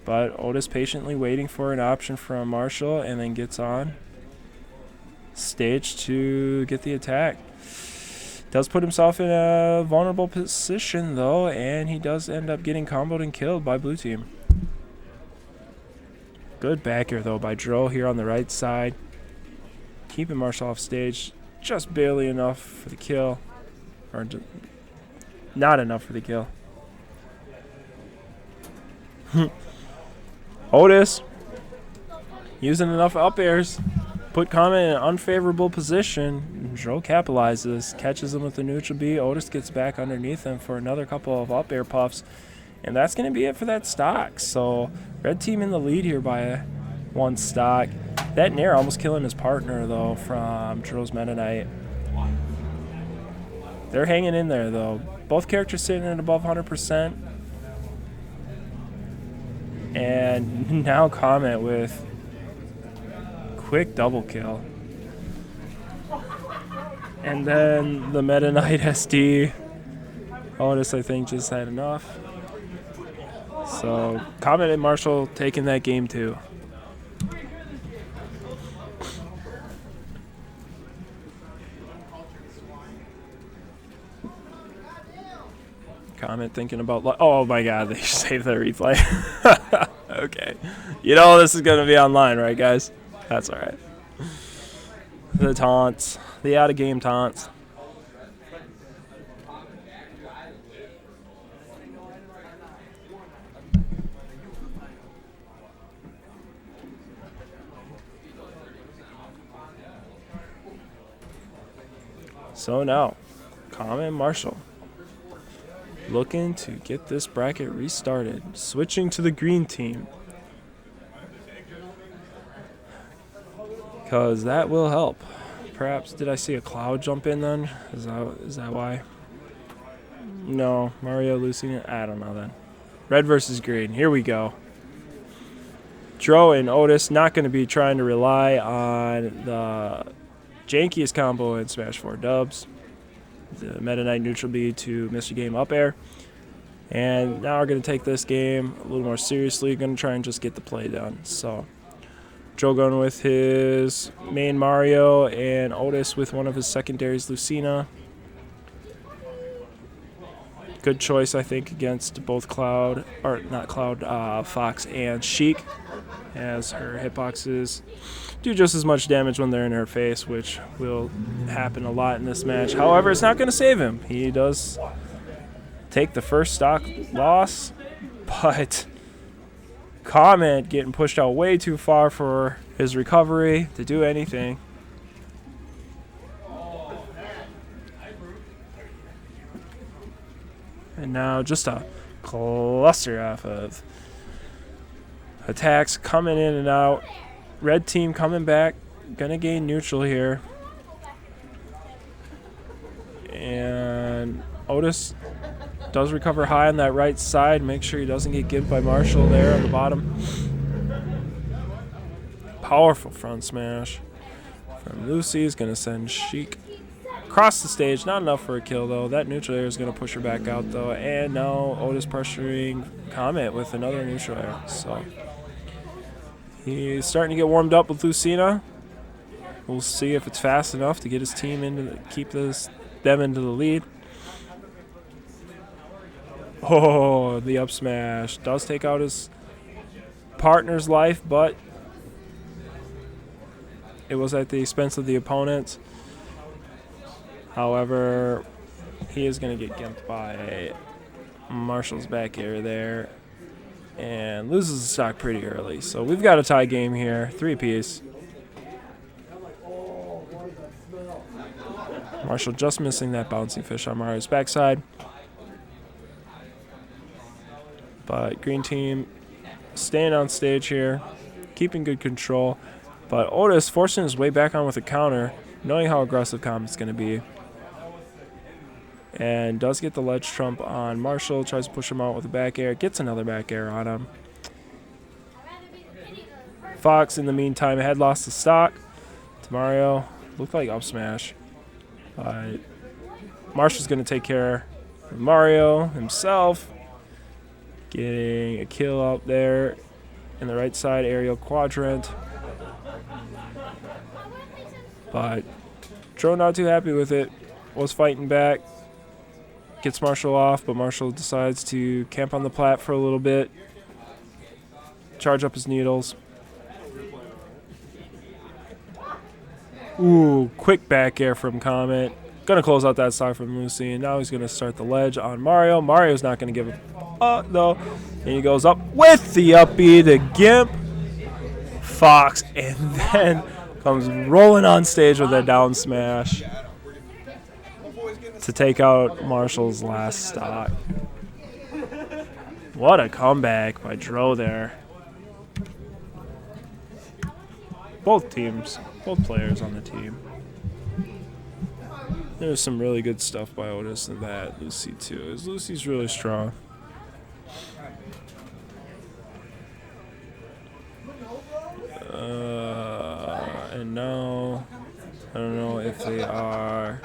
but Otis patiently waiting for an option from Marshall and then gets on stage to get the attack. Does put himself in a vulnerable position though, and he does end up getting comboed and killed by blue team. Good back air though by Dro here on the right side. Keeping Marshall off stage, just barely enough for the kill. Or not enough for the kill. Otis using enough up airs. Put Comet in an unfavorable position. Dro capitalizes, catches him with the neutral B. Otis gets back underneath him for another couple of up air puffs. And that's going to be it for that stock. So red team in the lead here by one stock. That Nair almost killing his partner though from Dro's Meta Knight. They're hanging in there though. Both characters sitting at above 100%. And now Comet with quick double kill. And then the Meta Knight SD. Otis, I think, just had enough. So Comet and Marshall taking that game too. Comet thinking about, oh my god, they saved the replay. Okay. You know this is going to be online, right, guys? That's all right. The taunts. The out-of-game taunts. So now, Comet and Marshall looking to get this bracket restarted. Switching to the green team, because that will help. Perhaps, did I see a cloud jump in then? Is that why? No, Mario losing it? I don't know then. Red versus green. Here we go. Dro and Otis not going to be trying to rely on the jankiest combo in Smash 4 dubs. The Meta Knight neutral B to Mr. Game up air. And now we're going to take this game a little more seriously. Going to try and just get the play done. So Dro going with his main Mario and Otis with one of his secondaries, Lucina. Good choice, I think, against both Cloud, or not Cloud, Fox and Sheik, as her hitboxes do just as much damage when they're in her face, which will happen a lot in this match. However, it's not going to save him. He does take the first stock loss, but Comet getting pushed out way too far for his recovery to do anything. And now just a cluster off of attacks coming in and out. Red team coming back, gonna gain neutral here. And Otis does recover high on that right side. Make sure he doesn't get gimped by Marshall there on the bottom. Powerful front smash from Lucy. Is gonna send Sheik across the stage. Not enough for a kill though. That neutral air is gonna push her back out though. And now Otis pressuring Comet with another neutral air. So he's starting to get warmed up with Lucina. We'll see if it's fast enough to get his team into keep them into the lead. Oh, the up smash does take out his partner's life, but it was at the expense of the opponent. However, he is going to get gimped by Marshall's back air there. and loses the stock pretty early. So we've got a tie game here, 3-piece. Marshall just missing that bouncing fish on Mario's backside. But green team staying on stage here, keeping good control. But Otis forcing his way back on with a counter, knowing how aggressive Comet's going to be. And does get the ledge trump on Marshall, tries to push him out with a back air, gets another back air on him. Fox, in the meantime, had lost the stock to Mario. Looked like up smash. Marshall's going to take care of Mario himself. Getting a kill out there in the right side aerial quadrant. But Dro not too happy with it. Was fighting back. Gets Marshall off, but Marshall decides to camp on the plat for a little bit. Charge up his needles. Ooh, quick back air from Comet. Gonna close out that stock from Lucy, and now he's gonna start the ledge on Mario. Mario's not gonna give a though. And he goes up with the up B to Gimp. Fox, and then comes rolling on stage with a down smash to take out Marshall's last stock. What a comeback by Dro there. Both teams, both players on the team. There's some really good stuff by Otis and that. Lucy too. Lucy's really strong. And now, I don't know if they are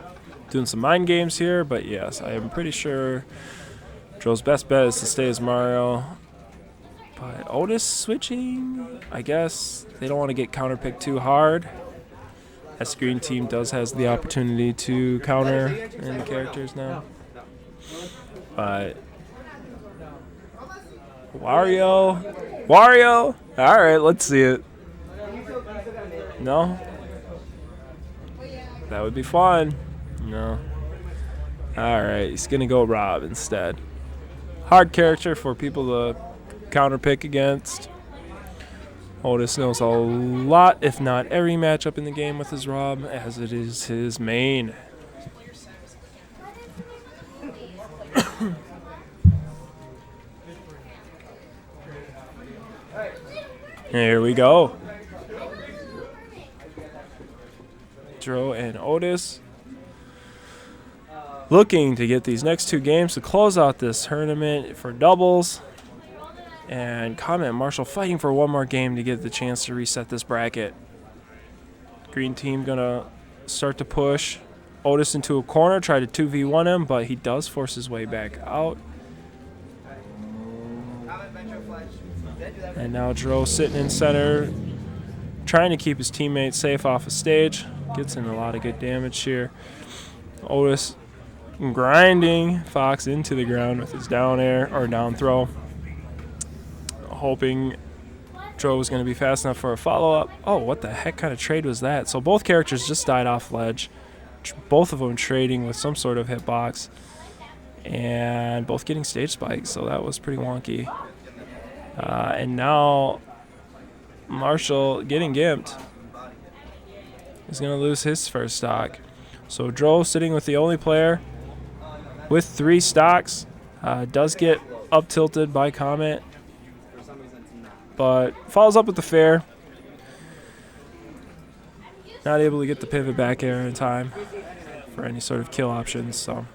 doing some mind games here, but yes, I am pretty sure Dro's best bet is to stay as Mario. But Otis switching, I guess they don't want to get counterpicked too hard. As the green team has the opportunity to counter in the characters now. But Wario, all right, let's see it. No, that would be fun. No. All right, he's gonna go Rob instead. Hard character for people to counterpick against. Otis knows a lot, if not every matchup in the game with his Rob, as it is his main. Here we go. Dro and Otis looking to get these next two games to close out this tournament for doubles. And Comet and Marshall fighting for one more game to get the chance to reset this bracket. Green team gonna start to push Otis into a corner, try to 2v1 him, but he does force his way back out. And now Dro sitting in center, trying to keep his teammates safe off of stage. Gets in a lot of good damage here. Otis grinding Fox into the ground with his down air or down throw. Hoping Dro was going to be fast enough for a follow-up. Oh, what the heck kind of trade was that? So both characters just died off ledge. Both of them trading with some sort of hitbox. And both getting stage spikes, so that was pretty wonky. And now Marshall getting gimped. He's going to lose his first stock. So Dro sitting with the only player with 3 stocks. Does get up tilted by Comet, but follows up with the fair. Not able to get the pivot back air in time for any sort of kill options. So,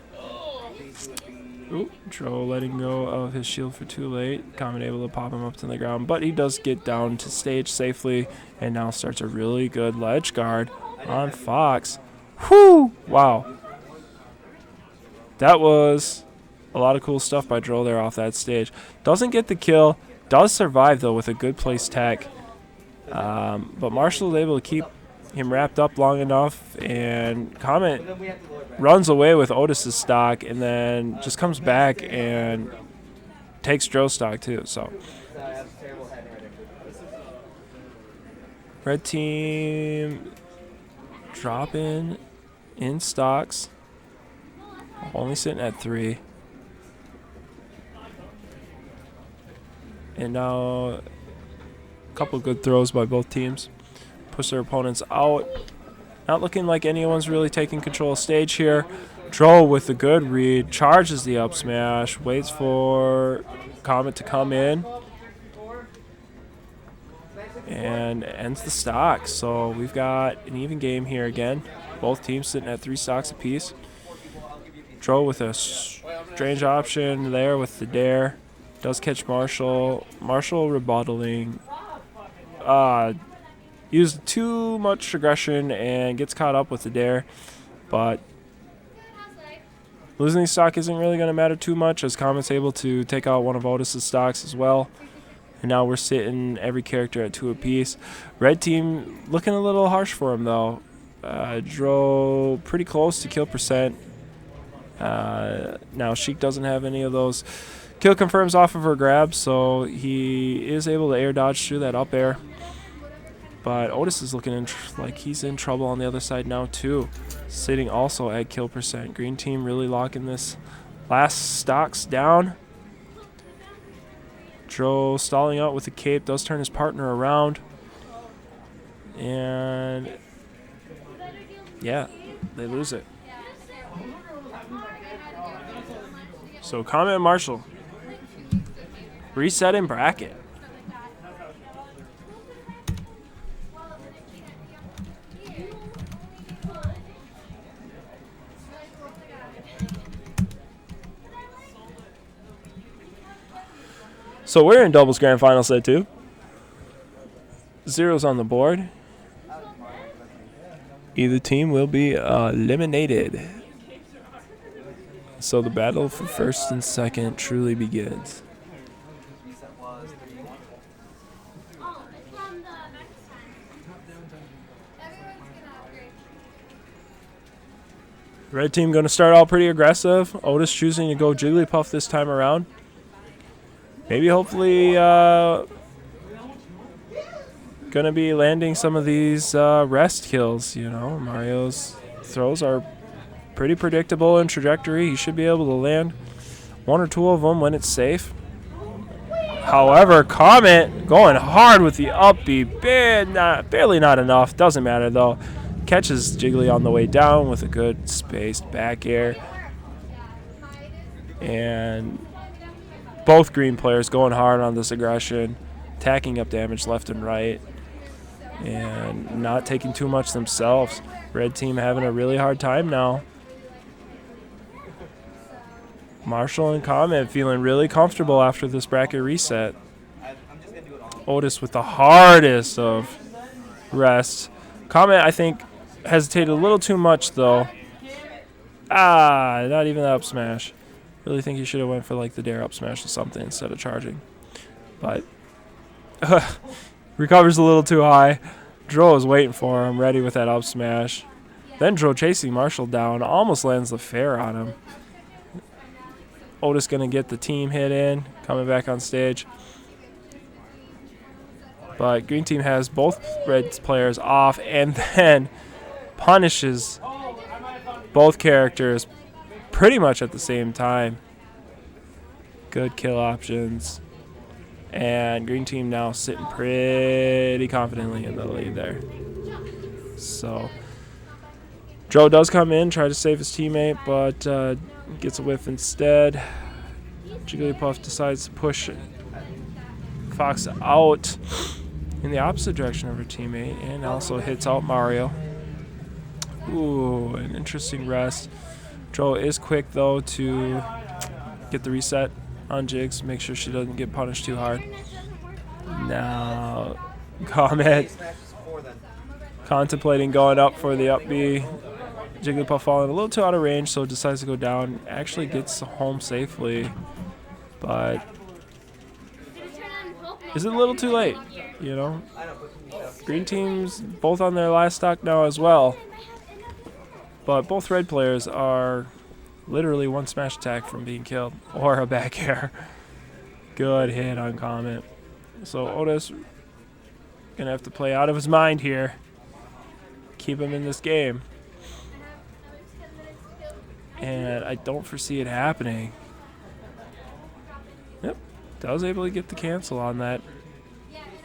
Dro letting go of his shield for too late. Comet able to pop him up to the ground, but he does get down to stage safely, and now starts a really good ledge guard on Fox. Whew! Wow. That was a lot of cool stuff by Dro there off that stage. Doesn't get the kill. Does survive, though, with a good place tech. But Marshall is able to keep him wrapped up long enough, and Comet runs away with Otis's stock and then just comes back and takes Dro's stock, too. So red team dropping in stocks. Only sitting at 3. And now a couple good throws by both teams. Push their opponents out. Not looking like anyone's really taking control of stage here. Dro with a good read. Charges the up smash. Waits for Comet to come in. And ends the stock. So we've got an even game here again. Both teams sitting at 3 stocks apiece. Dro with a strange option there with the dare. Does catch Marshall. Marshall rebuttaling. Used too much aggression and gets caught up with the dare. But losing stock isn't really going to matter too much as Comet's able to take out one of Otis's stocks as well. And now we're sitting every character at 2 apiece. Red team looking a little harsh for him though. Dro pretty close to kill percent. Now Sheik doesn't have any of those kill confirms off of her grab, so he is able to air dodge through that up air. But Otis is looking like he's in trouble on the other side now too. Sitting also at kill percent. Green team really locking this last stocks down. Dro stalling out with the cape, does turn his partner around. And yeah, they lose it. So Comet and Marshall reset in bracket. So we're in doubles grand final set 2. Zeros on the board. Either team will be eliminated. So the battle for first and second truly begins. Red team going to start out pretty aggressive. Otis choosing to go Jigglypuff this time around. Maybe hopefully going to be landing some of these rest kills, you know. Mario's throws are pretty predictable in trajectory. He should be able to land 1 or 2 of them when it's safe. However, Comet going hard with the up B. Barely not enough. Doesn't matter though. Catches Jiggly on the way down with a good spaced back air. And both green players going hard on this aggression, tacking up damage left and right, and not taking too much themselves. Red team having a really hard time now. Marshall and Comet feeling really comfortable after this bracket reset. Otis with the hardest of rests. Comet, I think, hesitated a little too much though. Not even the up smash. Really think he should have went for like the dare up smash or something instead of charging. But recovers a little too high. Dro is waiting for him, ready with that up smash. Then Dro chasing Marshall down, almost lands the fair on him. Otis gonna get the team hit in, coming back on stage. But green team has both red players off and then punishes both characters pretty much at the same time. Good kill options. And green team now sitting pretty confidently in the lead there. So Dro does come in, try to save his teammate, but gets a whiff instead. Jigglypuff decides to push Fox out in the opposite direction of her teammate and also hits out Mario. Ooh, an interesting rest. Dro is quick though to get the reset on Jigs, make sure she doesn't get punished too hard. Now Comet contemplating going up for the up B. Jigglypuff falling a little too out of range, so decides to go down. Actually gets home safely, but is it a little too late? You know, green team's both on their last stock now as well. But both red players are literally one smash attack from being killed or a back air. Good hit on Comet. So Otis gonna have to play out of his mind here. Keep him in this game. And I don't foresee it happening. Yep. Does able to get the cancel on that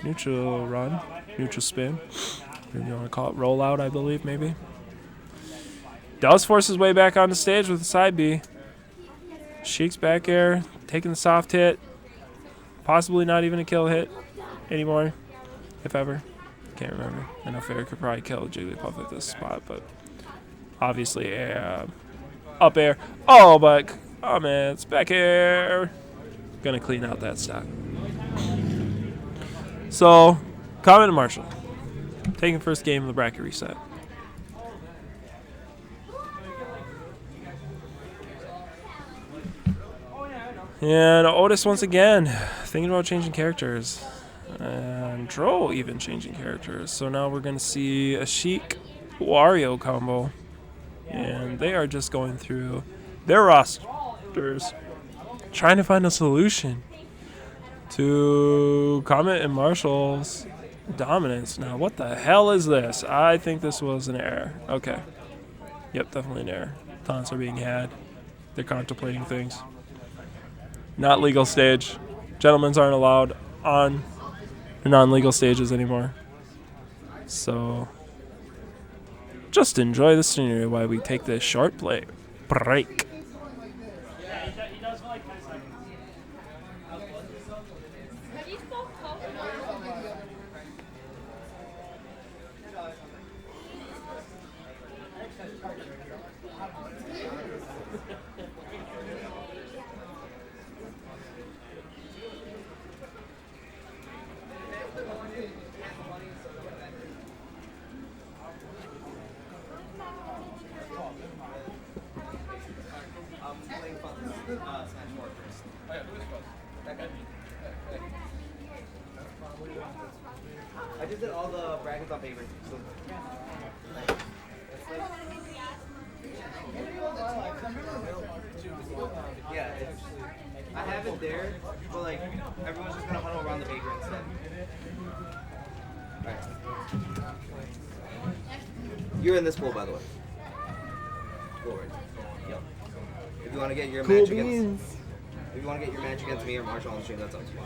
neutral run, neutral spin. If you want to call it rollout, I believe, maybe. Does force his way back onto stage with the side B. Sheik's back air, taking the soft hit. Possibly not even a kill hit anymore, if ever. Can't remember. I know Fairy could probably kill Jigglypuff at this spot, but obviously up air. Oh, but comments back air. Gonna clean out that stock. So, Comet and Marshall taking first game of the bracket reset. And Otis once again thinking about changing characters. And Dro even changing characters. So now we're going to see a Sheik Wario combo. And they are just going through their rosters, trying to find a solution to Comet and Marshall's dominance. Now, what the hell is this? I think this was an error. Okay. Yep, definitely an error. Taunts are being had. They're contemplating things. Not legal stage. Gentlemen's aren't allowed on non-legal stages anymore. So, just enjoy the scenery while we take this short break. Yeah, he does for like 10 seconds. I just did all the brackets on paper. So. Yeah, I have it there, but like everyone's just gonna huddle around the paper instead. Alright. You're in this pool, by the way. Forward. Yep. If you want to get your match against me or Marshall on the stream, that's up to you.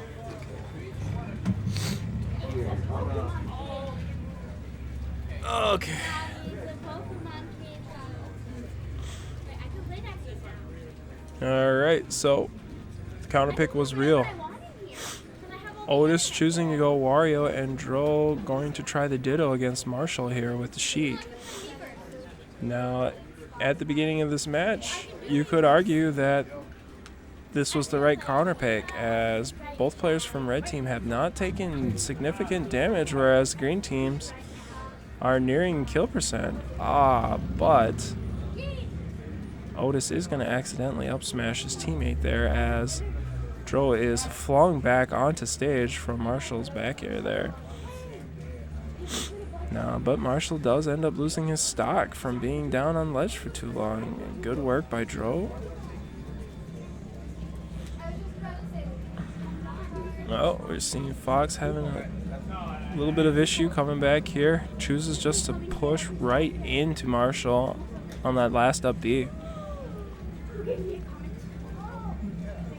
Okay. Alright, so the counter pick was real. Otis choosing to go Wario and Dro going to try the Ditto against Marshall here with the Sheik. Now, at the beginning of this match, you could argue that this was the right counter pick, as both players from Red Team have not taken significant damage, whereas Green Teams are nearing kill percent. But Otis is going to accidentally up smash his teammate there, as Dro is flung back onto stage from Marshall's back air there. No, but Marshall does end up losing his stock from being down on ledge for too long. Good work by Dro. Oh, we're seeing Fox having a little bit of issue coming back here. Chooses just to push right into Marshall on that last up B.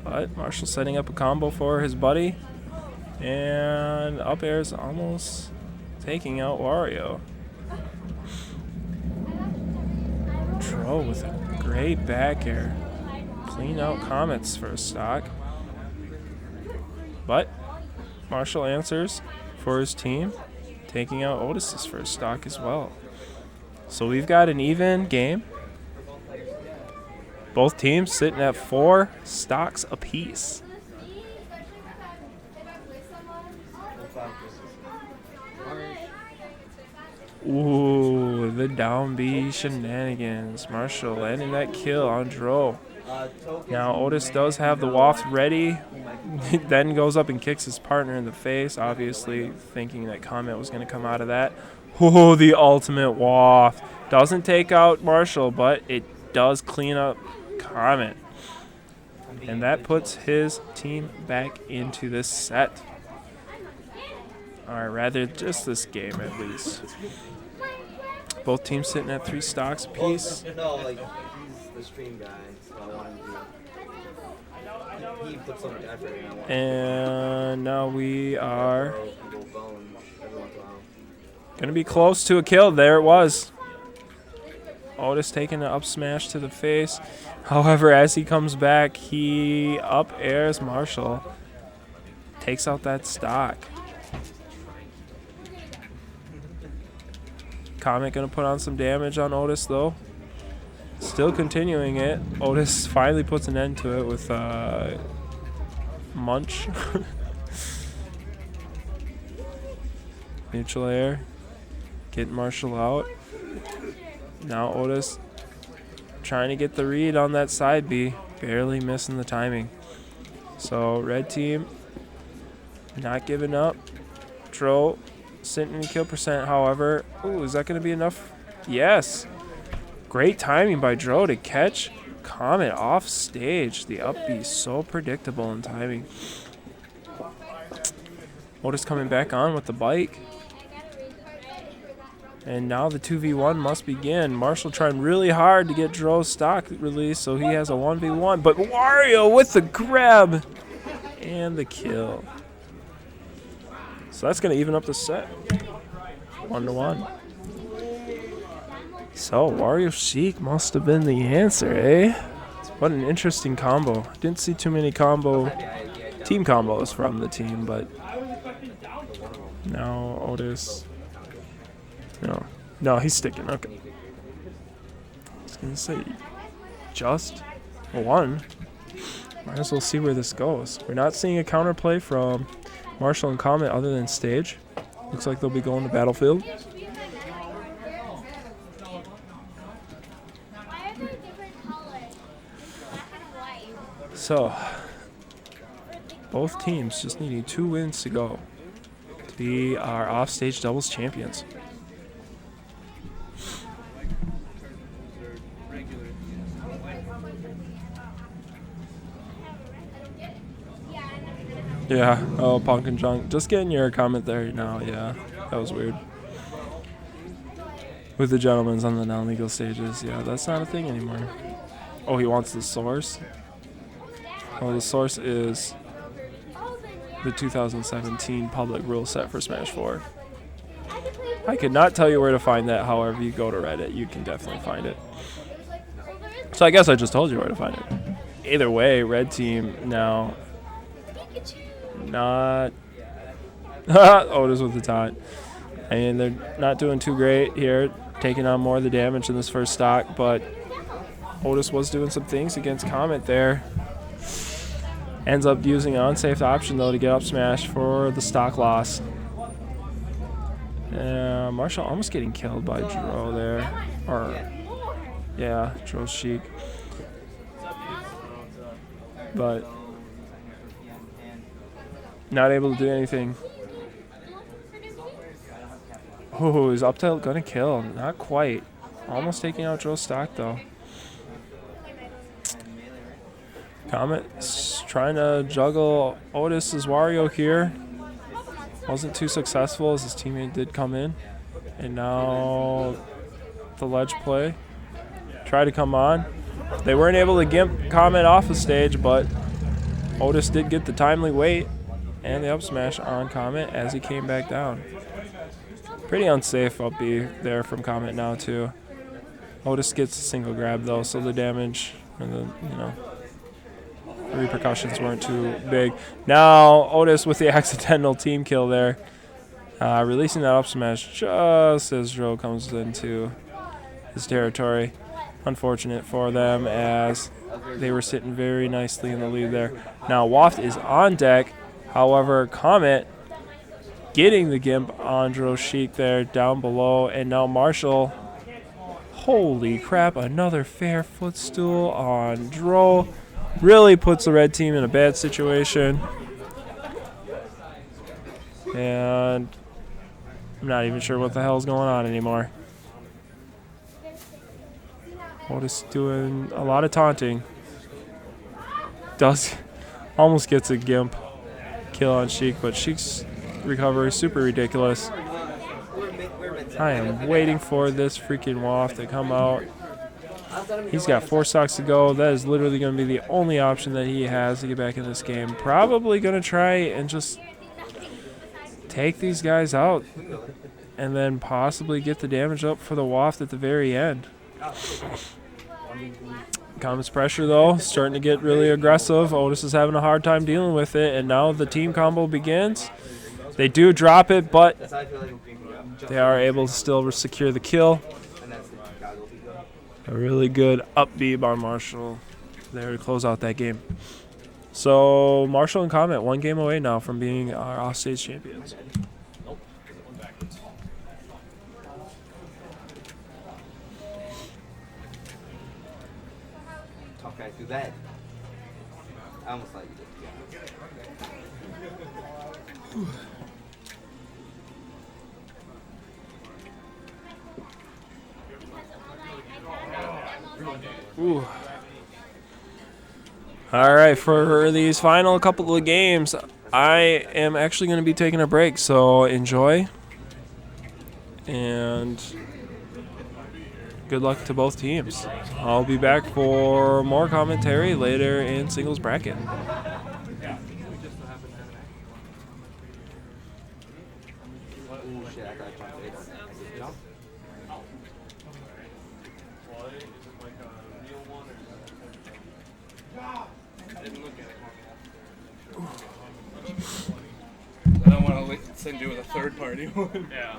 But Marshall setting up a combo for his buddy. And up air is almost taking out Wario. Dro with a great back air. Clean out Comets for a stock. But Marshall answers for his team, taking out Otis's first stock as well. So we've got an even game. Both teams sitting at 4 stocks apiece. Ooh, the down B shenanigans. Marshall landing that kill on Dro. Now Otis does have the waft ready, then goes up and kicks his partner in the face, obviously thinking that Comet was going to come out of that. Oh, the ultimate waft. Doesn't take out Marshall, but it does clean up Comet. And that puts his team back into this set. Or rather, just this game at least. Both teams sitting at 3 stocks apiece. No, like, he's the stream guy, so I want him to. he puts so much effort in. And now we are Go bone every once in a while. going to be close to a kill. There it was. Otis taking an up smash to the face. However, as he comes back, he up airs Marshall. Takes out that stock. Comet going to put on some damage on Otis, though. Still continuing it. Otis finally puts an end to it with Munch. Neutral air. Getting Marshall out. Now Otis trying to get the read on that side B. Barely missing the timing. So red team not giving up. Dro sitting in kill percent, however. Ooh, is that going to be enough? Yes. Great timing by Dro to catch Comet off stage. The up B so predictable in timing. Otis coming back on with the bike. And now the 2v1 must begin. Marshall trying really hard to get Dro's stock released, so he has a 1v1. But Wario with the grab and the kill. So that's going to even up the set. 1-1. So Wario Sheik must have been the answer, eh? What an interesting combo. Didn't see too many team combos from the team, but now Otis. No, he's sticking. Okay. I was going to say, just one. Might as well see where this goes. We're not seeing a counterplay from Marshall and Comet other than stage. Looks like they'll be going to Battlefield. So, both teams just needing 2 wins to go to be our offstage doubles champions. Yeah, oh, Punk and Junk. Just getting your comment there now, yeah. That was weird. With the gentlemen's on the non-legal stages, yeah, that's not a thing anymore. Oh, he wants the source? Well, the source is the 2017 public rule set for Smash 4. I could not tell you where to find that, however, you go to Reddit, you can definitely find it. So I guess I just told you where to find it. Either way, red team now... Not Otis with the taunt. I mean, they're not doing too great here, taking on more of the damage in this first stock, but Otis was doing some things against Comet there. Ends up using an unsafe option, though, to get up smash for the stock loss. Marshall almost getting killed by Dro there. Or, yeah, Dro Sheik. But not able to do anything. Oh, is Untitled gonna kill? Not quite. Almost taking out Dro's stock, though. Comet's trying to juggle Otis's Wario here. Wasn't too successful as his teammate did come in. And now the ledge play. Try to come on. They weren't able to gimp Comet off the stage, but Otis did get the timely wait and the up smash on Comet as he came back down. Pretty unsafe up B there from Comet now too. Otis gets a single grab though, so the damage and the repercussions weren't too big. Now Otis with the accidental team kill there, releasing that up smash just as Dro comes into his territory. Unfortunate for them as they were sitting very nicely in the lead there. Now Waft is on deck. However, Comet getting the gimp on Dro Sheik there down below, and now Marshall. Holy crap, another fair footstool on Dro. Really puts the red team in a bad situation. And I'm not even sure what the hell is going on anymore. Otis doing a lot of taunting. Almost gets a gimp kill on Sheik, but Sheik's recovery is super ridiculous. I am waiting for this freaking Waft to come out. He's got 4 stocks to go. That is literally going to be the only option that he has to get back in this game. Probably going to try and just take these guys out and then possibly get the damage up for the waft at the very end. Comes pressure, though, starting to get really aggressive. Otis is having a hard time dealing with it, and now the team combo begins. They do drop it, but they are able to still secure the kill. A really good up B by Marshall there to close out that game. So Marshall and Comet 1 game away now from being our offstage champions. Okay, do that. I almost thought you did. Ooh. All right, for these final couple of games, I am actually going to be taking a break, so enjoy. And good luck to both teams. I'll be back for more commentary later in singles bracket. I don't want to send you with a third party one. Yeah.